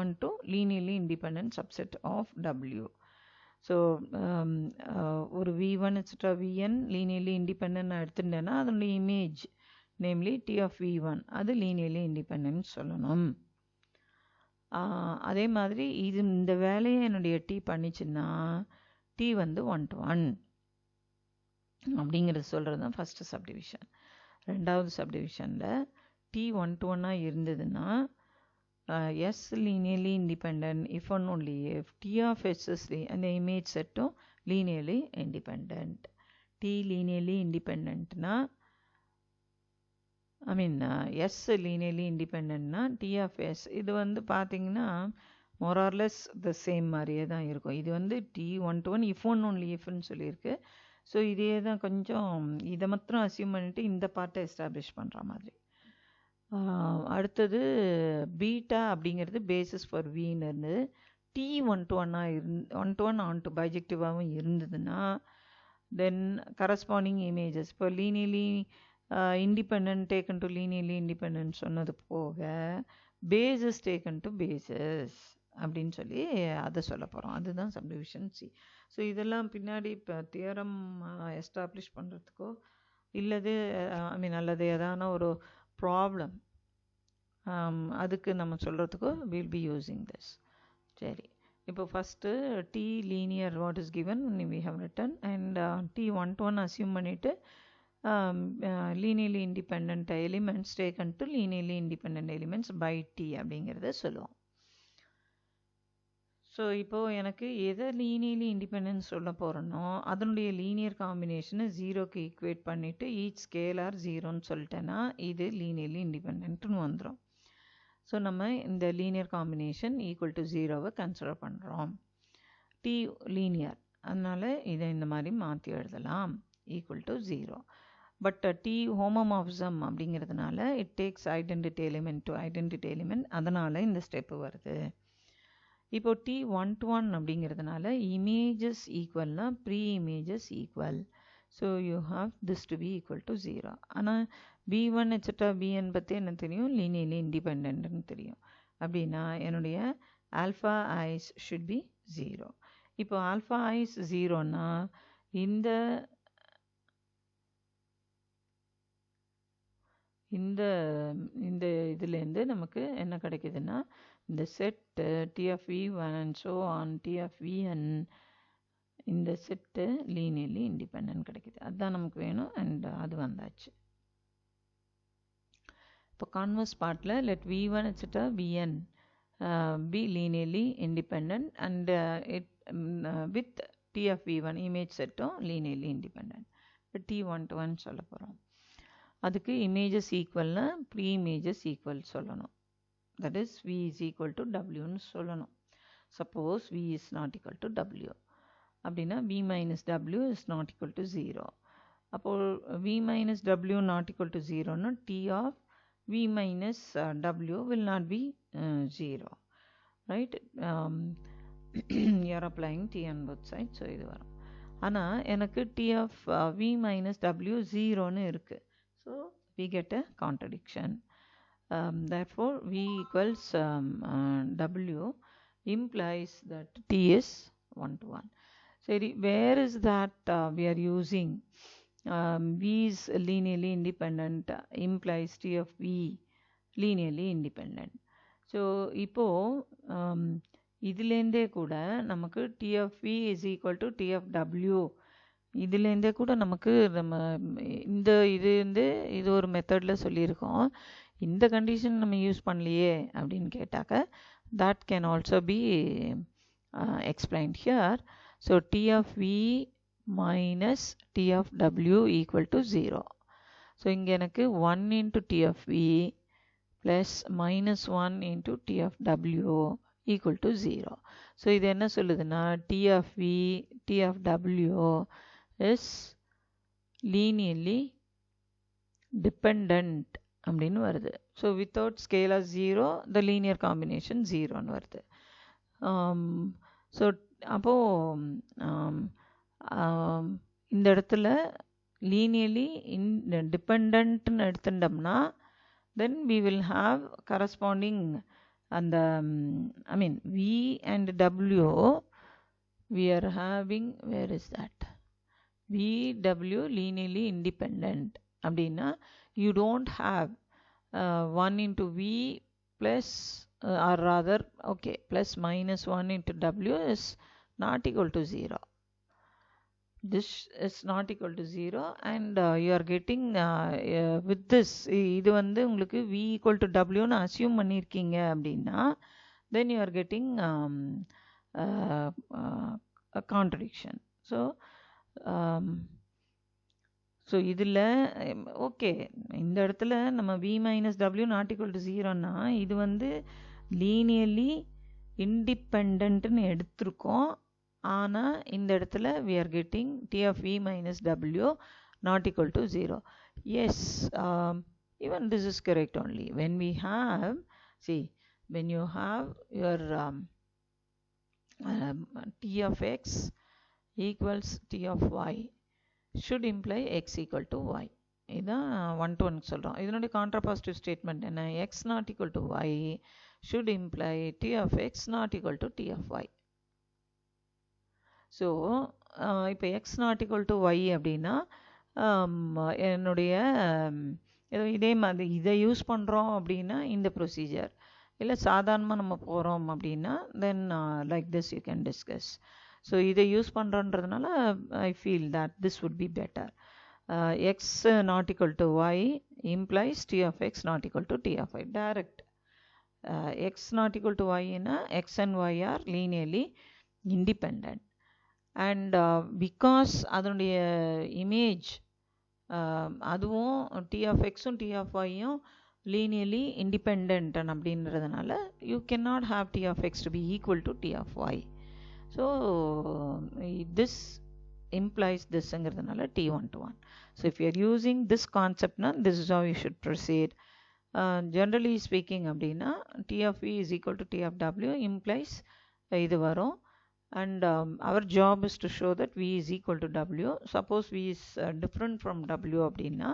onto linearly independent subset of W. So ஒரு V1 etc. Vn linearly independent எடுத்துட்டேன்னா அதனுடைய image namely T of V1 அது linearly independent சொல்லணும். அதே மாதிரி இது இந்த வேலையை என்னுடைய T பண்ணிச்சுன்னா T வந்து 1-to-1 அப்படிங்கிறது சொல்கிறது தான் ஃபஸ்ட்டு சப்டிவிஷன். ரெண்டாவது சப்டிவிஷனில் T 1-to-1 இருந்ததுன்னா S linearly independent if and only if T of S is அந்த இமேஜ் செட்டும் linearly independent. T linearly independentனா S linearly independentனா T of S இது வந்து பார்த்தீங்கன்னா more or less the same மாதிரியே தான் இருக்கும். இது வந்து T 1-to-1 if and only ifன்னு சொல்லியிருக்கு. ஸோ இதே தான் கொஞ்சம் இதை மாத்திரம் அசியூம் பண்ணிவிட்டு இந்த பார்ட்டை எஸ்டாப்ளிஷ் பண்ணுற மாதிரி. அடுத்தது பீட்டா அப்படிங்கிறது பேசிஸ் ஃபார் வின்னு இருந்தது. T 1-to-1 onto பைஜெக்டிவாகவும் இருந்ததுன்னா தென் கரஸ்பாண்டிங் இமேஜஸ் இப்போ linearly independent taken to linearly independent சொன்னது போக பேசஸ் டேக்கன் டு பேசஸ் அப்படின்னு சொல்லி அதை சொல்ல போகிறோம். அதுதான் சப்டிவிஷன் சி. ஸோ இதெல்லாம் பின்னாடி இப்போ தியரம் எஸ்டாப்ளிஷ் பண்ணுறதுக்கோ இல்லது அல்லது எதான ஒரு ப்ராப்ளம் அதுக்கு நம்ம சொல்கிறதுக்கோ வில் பி யூஸிங் திஸ். சரி, இப்போ first T linear what is given we have written and T 1-to-1 assume பண்ணிவிட்டு linearly independent elements taken to linearly independent elements by T அப்படிங்கிறத சொல்லுவோம். ஸோ இப்போது எனக்கு எதை லீனியர்லி இண்டிபெண்டன்ஸ் சொல்ல போகிறேனோ அதனுடைய லீனியர் காம்பினேஷனை 0க்கு ஈக்குவேட் பண்ணிவிட்டு ஈச் ஸ்கேலார் 0ன்னு சொல்லிட்டேன்னா இது லீனியர்லி இண்டிபெண்ட்னு வந்துடும். ஸோ நம்ம இந்த லீனியர் காம்பினேஷன் ஈக்குவல் டு 0வை கன்சிடர் பண்ணுறோம். T லீனியர், அதனால் இதை இந்த மாதிரி மாற்றி எழுதலாம் equal to 0. But T homomorphism அப்படிங்கிறதுனால it takes identity element to identity element, அதனால் இந்த ஸ்டெப்பு வருது. இப்போ T 1-to-1 அப்படிங்கிறதுனால இமேஜஸ் ஈக்குவல்னா pre images equal. So you have this to be equal to 0. ஆனால் B1 etc. Bn பற்றி என்ன தெரியும், லீனியர்லி இண்டிபெண்ட்னு தெரியும். அப்படின்னா என்னுடைய ஆல்ஃபா ஐஸ் ஷுட் பி 0. இப்போ ஆல்ஃபா ஐஸ் 0னா இந்த இந்த இந்த இதுலேருந்து நமக்கு என்ன கிடைக்குதுன்னா இந்த set T of V1 and so on T of Vn இந்த செட்டு லீனியர்லி இண்டிபெண்ட் கிடைக்குது. அதுதான் நமக்கு வேணும் அண்ட் அது வந்தாச்சு. இப்போ கான்வர்ஸ் பார்ட்டில் let V1 etc. Vn be linearly independent and it with T of V1 image செட்டும் லீனியர்லி இண்டிபெண்ட். இப்போ T 1-to-1 சொல்ல போகிறோம். அதுக்கு இமேஜஸ் ஈக்குவல்னா ப்ரீ இமேஜஸ் ஈக்குவல் சொல்லணும். That is V is equal to Wன்னு சொல்லணும். Suppose V is not equal to W அப்படின்னா V minus W is not equal to 0. அப்போது V minus W not equal to 0ன்னா T of V minus W will not be 0. Right? You are applying T on both sides. So இது வரும். ஆனால் எனக்கு T of V minus W 0ன்னு இருக்குது. So we get a contradiction. Therefore V equals W implies that T is 1-to-1. So where is that we are using V is linearly independent implies T of V linearly independent. So இப்போது இதுலேருந்தே கூட நமக்கு T of V is equal to T of W இதுலேருந்தே கூட நமக்கு நம்ம இந்த இது ஒரு மெத்தடில் சொல்லியிருக்கோம். இந்த கண்டிஷன் நம்ம யூஸ் பண்ணலையே அப்படின்னு கேட்டாக்க that can also be explained here. So T of V minus T of W equal to 0. So இங்க எனக்கு 1 into T of V plus minus 1 into T of W equal to 0. So இது என்ன சொல்லுதுன்னா T of V, T of W is linearly dependent அப்படின்னு வருது. So without scalar 0, the linear combination 0 வருது. So அப்போ இந்த இடத்துல linearly dependent எடுத்துட்டோம்னா then we will have corresponding and I mean V and W we are having, where is that, VW linearly independent அப்படின்னா you don't have 1 into V plus or rather okay plus minus 1 into W is not equal to 0. This is not equal to 0 and you are getting with this இது வந்து உங்களுக்கு V equal to W னு assume பண்ணிருக்கீங்க அப்படின்னா then you are getting a contradiction. So இதில் okay இந்த இடத்துல நம்ம V minus W not equal to 0னா இது வந்து linearly independentன்னு எடுத்திருக்கோம். ஆனால் இந்த இடத்துல we are getting T of V minus W not equal to 0. Yes, even this is correct only. When we have, see, when you have your T of X equals T of Y should imply X equal to Y. இதுதான் 1 to 1 சொல்கிறோம். இதனுடைய contrapositive statement என்ன? X not equal to Y should imply T of X not equal to T of Y. ஸோ இப்போ x not equal to y அப்படின்னா என்னுடைய இதே மாதிரி இதை யூஸ் பண்ணுறோம் அப்படின்னா இந்த ப்ரொசீஜர், இல்லை சாதாரணமாக நம்ம போகிறோம் அப்படின்னா then like this you can discuss. So இதை யூஸ் பண்ணுறோன்றதுனால I feel that this would be better. X not equal to y implies T of x not equal to T of y. Direct x not equal to ஒய்னா x and y are linearly independent. And because அதனுடைய image அதுவும் T of எக்ஸும் T of ஒய்யும் linearly independent அப்படின்றதுனால you can not have T of x to be equal to T of y. So this implies திஸ்ங்கிறதுனால T1 to 1. ஸோ if you are using this கான்செப்ட்னா this is how you should proceed. Generally speaking அப்படின்னா T of V is equal to T of W implies இது வரும். And our job is to show that V is equal to W. Suppose V is different from W அப்படின்னா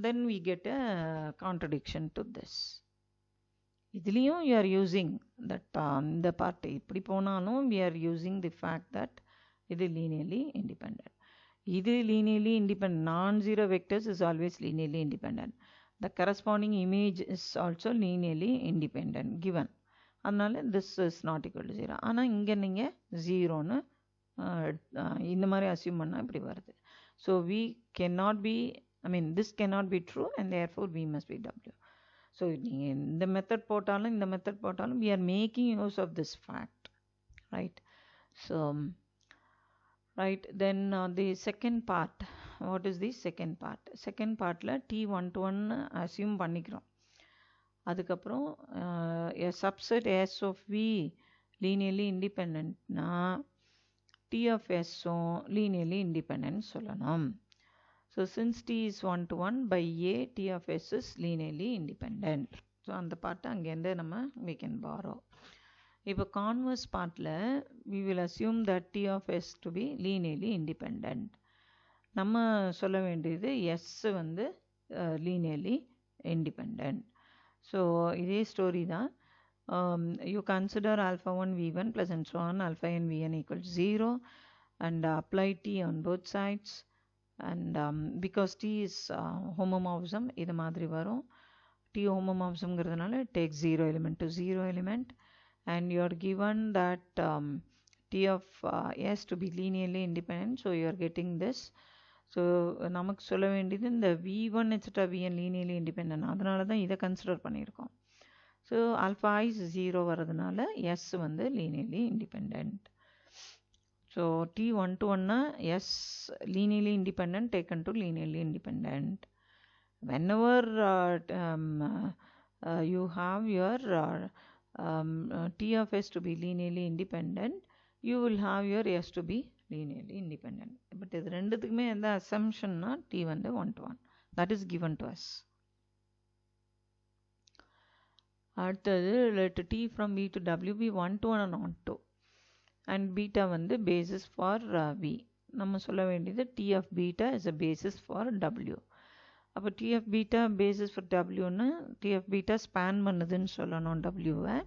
then we get a contradiction to this. இதுலேயும் you are using that இந்த part இப்படி போனாலும் we are using the fact that இது linearly independent. இது linearly independent. Non-zero vectors is always linearly independent. The corresponding image is also linearly independent given. அதனால this is not equal to 0. ஆனால் இங்கே நீங்கள் ஜீரோன்னு இந்த மாதிரி அசியூம் பண்ணால் இப்படி வருது. So V cannot be, I mean this cannot be true and therefore V must be W. So நீங்கள் இந்த மெத்தட் போட்டாலும் இந்த மெத்தட் போட்டாலும் we are making use of this fact, right? So right, then the second part, what is the second part? Second partல T1 to 1 assume பண்ணிக்கிறோம். அதுக்கப்புறம் a subset S of V linearly independentனா T of Sம் linearly independent சொல்லணும். So since T is 1 to 1 by A, T of S is linearly independent. So அந்த பார்ட்டை அங்கேருந்து நம்ம we can borrow. இப்போ converse பார்ட்டில் we will assume that T of S to be linearly independent. நம்ம சொல்ல வேண்டியது S வந்து linearly independent. ஸோ இதே ஸ்டோரி தான். You consider alpha 1 V1 plus and so on alpha n Vn equals 0 and apply T on both sides and because T is homomorphism இது மாதிரி வரும். T homomorphismங்கிறதுனால it takes 0 element to 0 element and you are given that T of S to be linearly independent, so you are getting this. So நமக்கு சொல்ல வேண்டியது இந்த V1 extra Vn linearly independent, அதனால தான் இதை கன்சிடர் பண்ணியிருக்கோம். ஸோ ஆல்ஃபா இஸ் 0 வர்றதுனால S வந்து linearly independent. So T 1 to 1 yes, linearly independent taken to linearly independent. Whenever you have your T of S to be linearly independent, you will have your S to be linearly independent. But இது ரெண்டுத்துக்குமே எந்த assumptionனா T வந்து 1 to 1. That is given to us. அடுத்தது let T from V to W be 1 to 1 and on to. And beta வந்து basis for V. நம்ம சொல்ல வேண்டியது T of beta is a basis for W. அப்போ T of beta basis for Wன்னு T of beta span பண்ணுதுன்னு சொல்லணும் Wவை.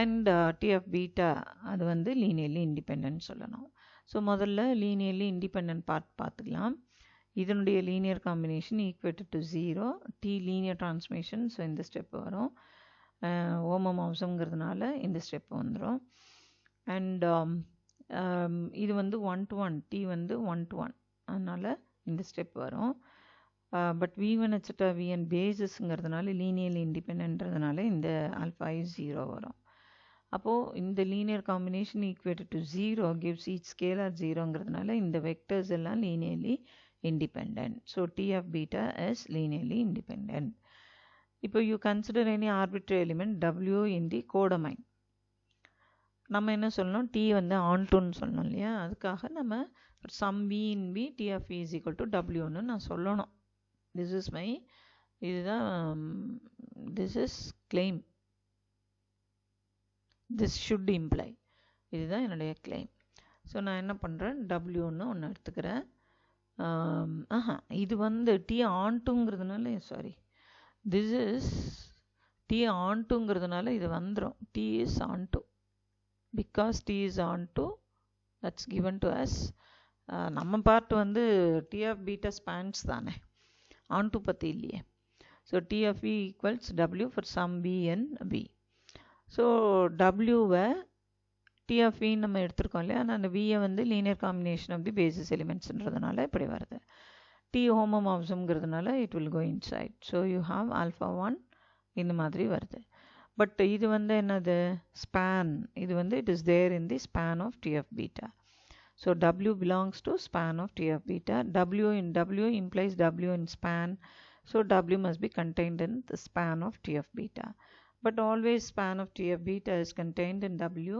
And T of beta அது வந்து linearly independent சொல்லணும். ஸோ முதல்ல linearly independent part பார்த்துக்கலாம். இதனுடைய linear combination equated to 0. T linear transformation, so இந்த ஸ்டெப் வரும். ஹோமோமார்ஃபிசம்ங்கிறதுனால இந்த ஸ்டெப் வந்துடும். அண்ட் இது வந்து 1 to 1, T வந்து 1 to 1, அதனால் இந்த ஸ்டெப் வரும். But V1 etc. Vn பேசிஸ்ங்கிறதுனால லீனியர்லி இண்டிபெண்டன்றதுனால இந்த ஆல்ஃபா இஸ் 0 வரும். அப்போது இந்த linear combination equated to 0 gives each scalar 0ங்கிறதுனால இந்த வெக்டர்ஸ் எல்லாம் linearly independent. So T of beta is linearly independent. இப்போ you consider any arbitrary element W in the codomain. நம்ம என்ன சொல்லணும், T வந்து ஆன்டூன்னு சொல்லணும் இல்லையா, அதுக்காக நம்ம sum V in V T of V is equal to Wன்னு நான் சொல்லணும். This is my this is claim. This should imply. இதுதான் என்னுடைய claim. ஸோ நான் என்ன பண்ணுறேன், Wன்னு ஒன்று எடுத்துக்கிறேன். இது வந்து T ஆன்ட்டுங்கிறதுனால சாரி, திஸ் இஸ் T ஆன்ட்டுங்கிறதுனால இது வந்துடும். T is onto. Because T is onto, that's given to us. நம்ம பார்ட் வந்து T of beta spans தானே, onto பற்றி இல்லையே. So T of V equals W for some V and V. So Wவை T of V நம்ம எடுத்துருக்கோம் இல்லையா, ஆனால் அந்த Vயை வந்து linear combination of the basis எலிமெண்ட்ஸ்ன்றதுனால இப்படி வருது. T ஹோமோமார்ஃபிசம்ங்கிறதுனால it will go inside. So you have alpha 1 இந்த மாதிரி வருது. பட் இது வந்து என்னது, ஸ்பேன். இது வந்து it is there in the span of T of beta. So W belongs to span of T of beta. W in W implies W in span. So W must be contained in the span of T of beta. But always span of T of beta is contained in W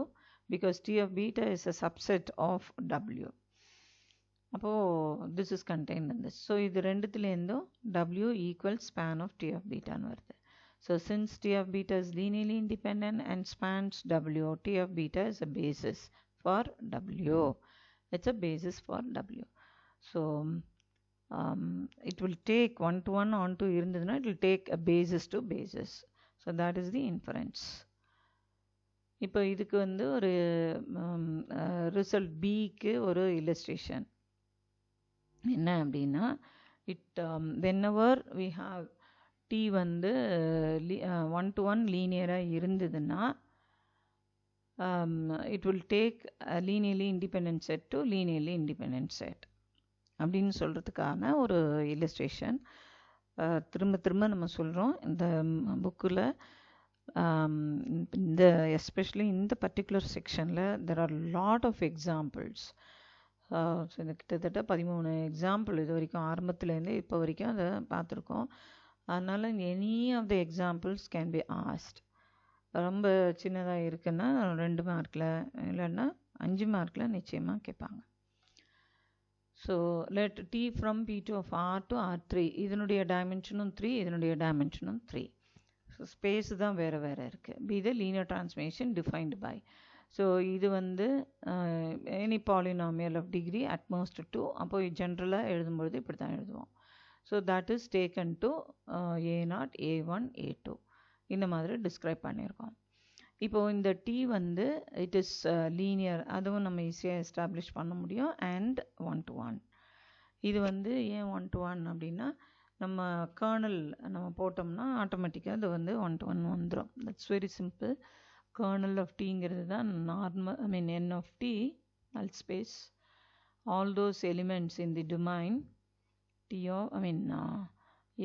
because T of beta is a subset of W. அப்போது this is contained in this. So இது ரெண்டுத்துலேருந்தும் W equals span of T of beta ன்னு வருது. So since T of beta is linearly independent and spans W, T of beta is a basis for W. It's a basis for W. So it will take 1 to 1 onto இருந்ததுன்னா it will take a basis to basis. So that is the inference. இப்போ இதுக்கு வந்து ஒரு result Bக்கு ஒரு illustration என்ன அப்படின்னா, whenever we have T வந்து 1 to 1 லீனியராக இருந்ததுன்னா it will take a linearly independent set to linearly independent set அப்படின்னு சொல்கிறதுக்கான ஒரு illustration. திரும்ப திரும்ப நம்ம சொல்கிறோம், இந்த புக்கில் இந்த எஸ்பெஷலி இந்த பர்டிகுலர் செக்ஷனில் there are lot of examples. So இந்த கிட்டத்தட்ட 13 எக்ஸாம்பிள் இது வரைக்கும் ஆரம்பத்துலேருந்து இப்போ வரைக்கும் அதை பார்த்துருக்கோம். அதனால் any of the examples can be asked. ரொம்ப சின்னதாக இருக்குன்னா 2 மார்க்கில் இல்லைன்னா 5 மார்க்கில் நிச்சயமாக கேட்பாங்க. So let T from P2 of R to R3, இதனுடைய டைமென்ஷனும் 3, இதனுடைய டைமென்ஷனும் 3. ஸோ ஸ்பேஸ் தான் வேறு வேறு இருக்குது. Be the linear transformation defined by. So இது வந்து any polynomial of degree at most 2. அப்போ ஜென்ரலாக எழுதும்பொழுது இப்படி தான் எழுதுவோம். So that is taken to A0, A1, A2 இந்த மாதிரி டிஸ்கிரைப் பண்ணியிருக்கோம். இப்போது இந்த T வந்து இட் இஸ் லீனியர், அதுவும் நம்ம ஈஸியாக எஸ்டாப்ளிஷ் பண்ண முடியும். And 1 to 1. இது வந்து ஏன் 1 to 1 அப்படின்னா, நம்ம கர்னல் நம்ம போட்டோம்னா ஆட்டோமேட்டிக்காக அது வந்து 1 to 1 வந்துடும். That's very simple. Kernel of Tங்கிறது தான் normal, I mean N of T null space. All those elements in the domain T of, I mean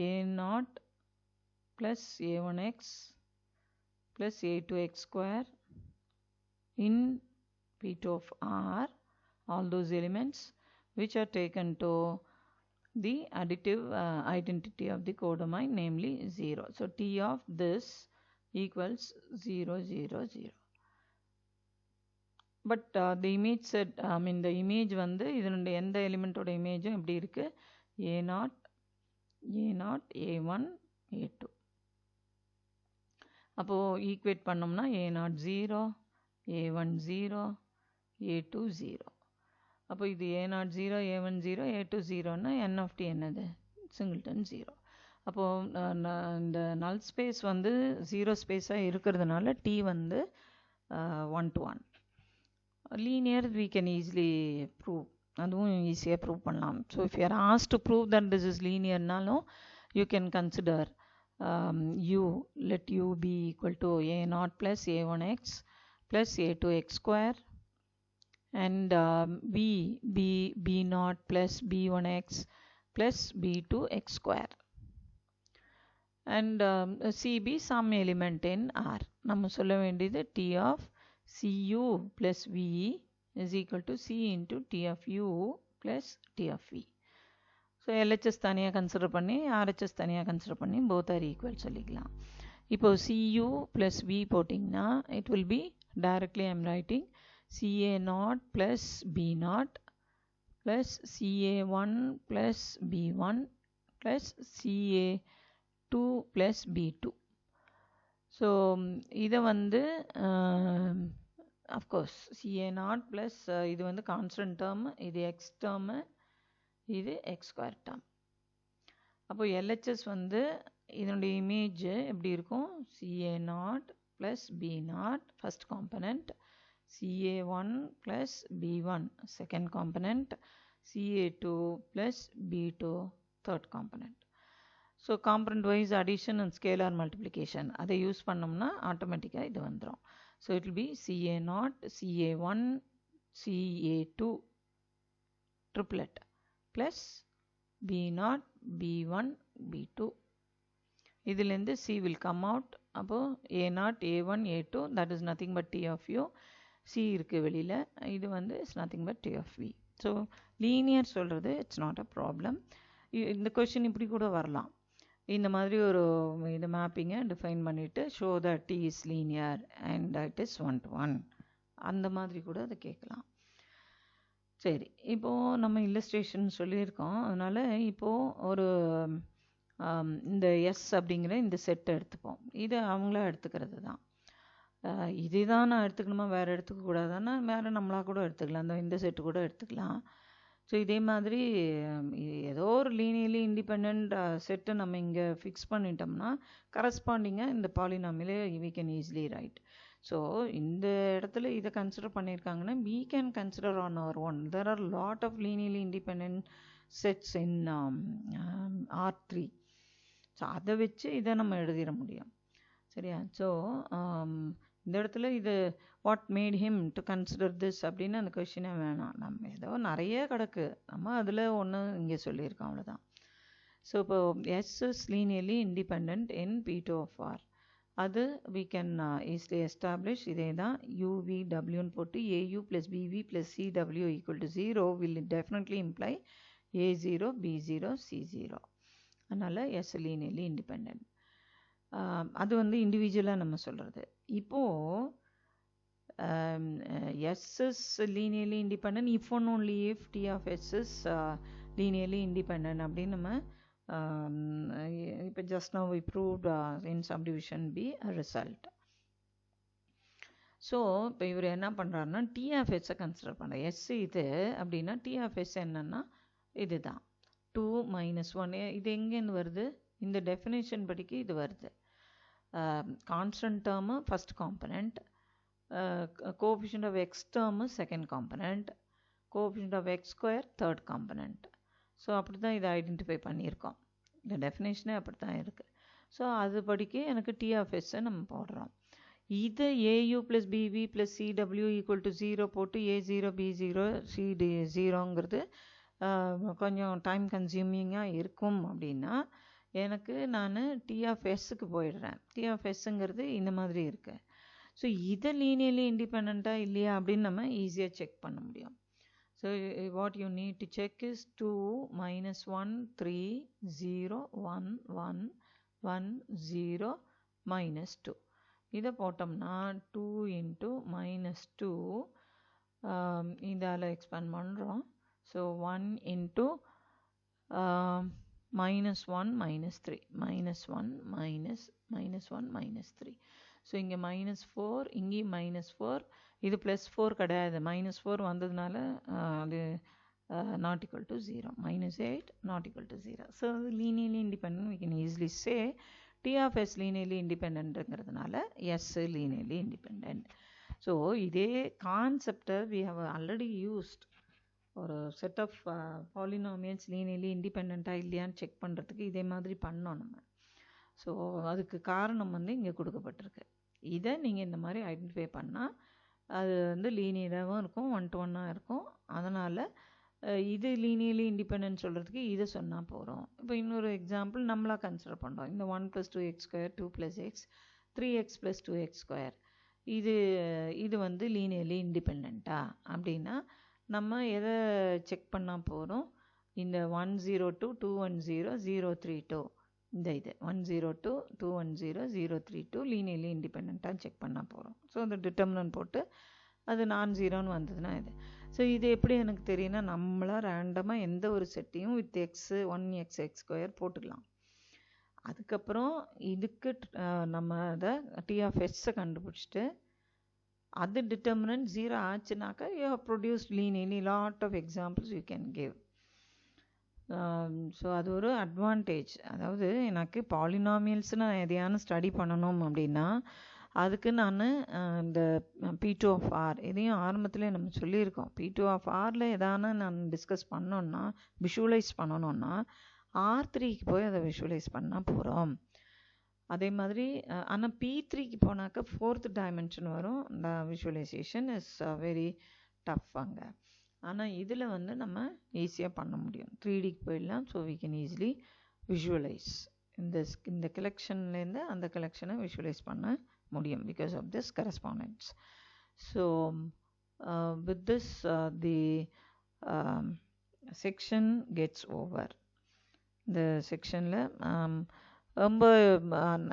A0 plus A1x plus A2x square in P2 of R all those elements which are taken to the additive identity of the codomain, namely 0. So T of this equals 0, 0, 0. But the image set, the image வந்து இதனுடைய எந்த எலிமெண்ட்டோட இமேஜும் எப்படி இருக்கு? A0, A0, A1, A2. அப்போ equate பண்ணோம்னா A0 0, A1 0, A2 0. அப்போ இது A0 0, A1 0, A2 0ன்னா n of t என்னது? சிங்கிள்டன் 0. அப்போது இந்த நல் ஸ்பேஸ் வந்து 0 ஸ்பேஸாக இருக்கிறதுனால t வந்து 1 to 1. Linear we can easily prove. அதுவும் ஈஸியாக ப்ரூவ் பண்ணலாம். So if you are asked to prove that this is லீனியர்னாலும் you can consider u, let u be equal to a0 plus a1x plus a2x square and b0 plus b1x plus b2x square and c be some element in R. நம்ம சொல்ல வேண்டியது t of cu plus v is equal to c into t of u plus t of v. So LHS தனியாக consider பண்ணி RHS தனியாக consider பண்ணி both are equal சொல்லிக்கலாம். இப்போ cu plus v போட்டிங்கன்னா it will be directly I am writing ca0 plus b0 plus ca1 plus b1 plus ca2 plus b2. So இதை வந்து of course ca0 plus இது வந்து கான்ஸ்டன்ட் டேர்ம், இது x term, இது x square term. அப்போ LHS வந்து இதனுடைய இமேஜ் எப்படி இருக்கும்? ca0 plus b0 first component, ca1 plus b1 second component, ca2 plus b2 third component. So component wise addition and scalar multiplication அதை யூஸ் பண்ணோம்னா ஆட்டோமேட்டிக்காக இது வந்துடும். So it will be ca0 ca1 ca2 triplet plus b0 b1 b2. இதிலேருந்து c will come out. அப்போது a0 a1 a2 that is nothing but t of u. c இருக்குது வெளியில், இது வந்து it's nothing but t of v. So linear சொல்கிறது it's not a problem. இந்த question இப்படி கூட வரலாம். இந்த மாதிரி ஒரு இது மேப்பிங்கை டிஃபைன் பண்ணிவிட்டு show that T is linear and it is 1 to 1 அந்த மாதிரி கூட அதை கேட்கலாம். சரி, இப்போது நம்ம இல்லஸ்ட்ரேஷன் சொல்லியிருக்கோம். அதனால் இப்போது ஒரு இந்த எஸ் அப்படிங்கிற இந்த செட்டை எடுத்துப்போம். இது அவங்களா எடுத்துக்கிறது தான். இதே தான் நான் எடுத்துக்கணுமா, வேறு எடுத்துக்கக்கூடாதான்னா வேறு நம்மளாக கூட எடுத்துக்கலாம், இந்த செட்டு கூட எடுத்துக்கலாம். ஸோ இதே மாதிரி ஏதோ ஒரு லீனியர்லி இண்டிபெண்ட் செட்டை நம்ம இங்கே ஃபிக்ஸ் பண்ணிட்டோம்னா கரஸ்பாண்டிங்காக இந்த பாலினாமிலே we can easily write. So இந்த இடத்துல இதை கன்சிடர் பண்ணியிருக்காங்கன்னா we can consider on our own. There are lot of linearly independent sets in R3. So அதை வச்சு இதை நம்ம எழுதிட முடியும். சரியா? ஸோ இந்த இடத்துல இது what made him to consider this அப்படின்னு அந்த கொஷினே வேணாம். நம்ம ஏதோ நிறைய கிடக்கு, நம்ம அதில் ஒன்று இங்கே சொல்லியிருக்கோம், அவ்வளோதான். ஸோ இப்போ S is linearly independent in P2 of R. அது we can easily establish. இதே தான் UVWன்னு போட்டு AU plus BV plus CW equal to 0 will definitely imply A0 B0 C0. அதனால் எஸ் லீனியர்லி இண்டிபெண்ட். அது வந்து இண்டிவிஜுவலாக நம்ம சொல்கிறது. இப்போது S is linearly independent if and only if T of S is linearly independent அப்படின்னு நம்ம இப்போ just now we proved in subdivision B a result. So இப்போ இவர் என்ன பண்ணுறாருன்னா T of S கன்சிடர் பண்ணுறார். S இது அப்படின்னா T of S என்னன்னா இது தான் 2 minus 1. இது எங்கேருந்து வருது? இந்த டெஃபினேஷன் படிக்கு இது வருது. Constant term first component, coefficient of x term second component, coefficient of x square third component. So அப்படி தான் இதை ஐடென்டிஃபை பண்ணியிருக்கோம். இந்த டெஃபினேஷனே அப்படி தான் இருக்குது. ஸோ அது படிக்க எனக்கு டி ஆஃப் எஸ்ஸை நம்ம போடுறோம். இது ஏயூ ப்ளஸ் பிவி ப்ளஸ் சிடபிள்யூ ஈக்குவல் டு 0 போட்டு A0 B0 CD 0ங்கிறது கொஞ்சம் டைம் கன்சியூமிங்காக இருக்கும். அப்படின்னா எனக்கு நான் டி ஆஃப் எஸ்ஸுக்கு போயிடுறேன். டி ஆஃப் எஸ்ஸுங்கிறது இந்த மாதிரி இருக்குது. ஸோ இதை லீனியர்லி இண்டிபெண்ட்டாக இல்லையா அப்படின்னு நம்ம ஈஸியாக செக் பண்ண முடியும். So what you need to check is 2 minus 1 3 0 1 1 1 0 minus 2. இதை போட்டோம்னா 2 into minus 2 இதால் எக்ஸ்பேண்ட் பண்ணுறோம். So 1 into minus 1 minus 3 minus 1 minus 1 minus 3. So இங்கே minus 4 இங்கே minus 4 இது ப்ளஸ் 4 கிடையாது, மைனஸ் 4 வந்ததுனால அது not equal to 0, minus 8 not equal to 0. So linearly independent we can easily say T of S linearly இண்டிபெண்டன்ட்ங்கிறதுனால S linearly independent. ஸோ இதே கான்செப்டை we have already used ஒரு செட் ஆஃப் பாலினாமியல்ஸ் லீனியர்லி இண்டிபெண்ட்டாக இல்லையான்னு செக் பண்ணுறதுக்கு இதே மாதிரி பண்ணோம் நம்ம. ஸோ அதுக்கு காரணம் வந்து இங்கே கொடுக்கப்பட்டிருக்கு. இதை நீங்கள் இந்த மாதிரி ஐடென்டிஃபை பண்ணால் அது வந்து லீனியராகவும் இருக்கும், 1-to-1 இருக்கும். அதனால் இது லீனியர்லி இண்டிபெண்டன்ட் சொல்கிறதுக்கு இதை சொன்னால் போகிறோம். இப்போ இன்னொரு எக்ஸாம்பிள் நம்மளாக கன்சிடர் பண்ணுறோம். இந்த 1 + 2x², 2 + x, 3x + 2x². இது வந்து லீனியர்லி இண்டிபெண்ட்டா அப்படின்னா நம்ம எதை செக் பண்ணால் போகிறோம்? இந்த 102 210 032 இந்த இது 102 210 032 லீனியர்லி இண்டிபெண்ட்டாக செக் பண்ணால் போகிறோம். ஸோ அந்த டிட்டர்மினன்ட் போட்டு அது நான் ஜீரோன்னு வந்ததுன்னா இது. ஸோ இது எப்படி எனக்கு தெரியும்னா நம்மளாக ரேண்டமாக எந்த ஒரு செட்டையும் வித் எக்ஸு 1x x² போட்டுக்கலாம். அதுக்கப்புறம் இதுக்கு நம்ம அதை T of Sஐ கண்டுபிடிச்சிட்டு அது டிட்டர்மினன்ட் 0 ஆச்சுனாக்கா you have produced linearly. Lot of examples you can give. So அது ஒரு அட்வான்டேஜ். அதாவது எனக்கு பாலினாமியல்ஸ் நான் எதையான ஸ்டடி பண்ணணும் அப்படின்னா அதுக்கு நான் இந்த P2 of R இதையும் ஆரம்பத்தில் நம்ம சொல்லியிருக்கோம். P2 of Rல எதான நான் டிஸ்கஸ் பண்ணோன்னா விஷுவலைஸ் பண்ணணுன்னா R3க்கு போய் அதை விஷுவலைஸ் பண்ணால் போகிறோம். அதே மாதிரி ஆனால் P3க்கு போனாக்கா 4th டைமென்ஷன் வரும். இந்த விஷுவலைசேஷன் இஸ் வெரி டஃப் அங்கே. ஆனால் இதில் வந்து நம்ம ஈஸியாக பண்ண முடியும். 3Dக்கு போயிடலாம். So we can easily visualize இந்த கலெக்ஷன்லேருந்து அந்த கலெக்ஷனை விஷுவலைஸ் பண்ண முடியும் because of this correspondence. So with this the section gets over. இந்த செக்ஷனில் ரொம்ப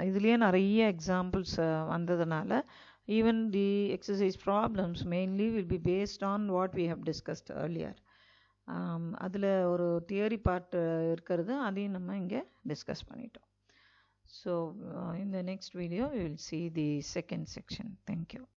இதுலேயே நிறைய எக்ஸாம்பிள்ஸ் வந்ததுனால even the exercise problems mainly will be based on what we have discussed earlier. அதில் ஒரு தியரி பார்ட் இருக்கிறது, அதையும் நம்ம இங்கே டிஸ்கஸ் பண்ணிட்டோம். So in the next video we will see the second section. Thank you.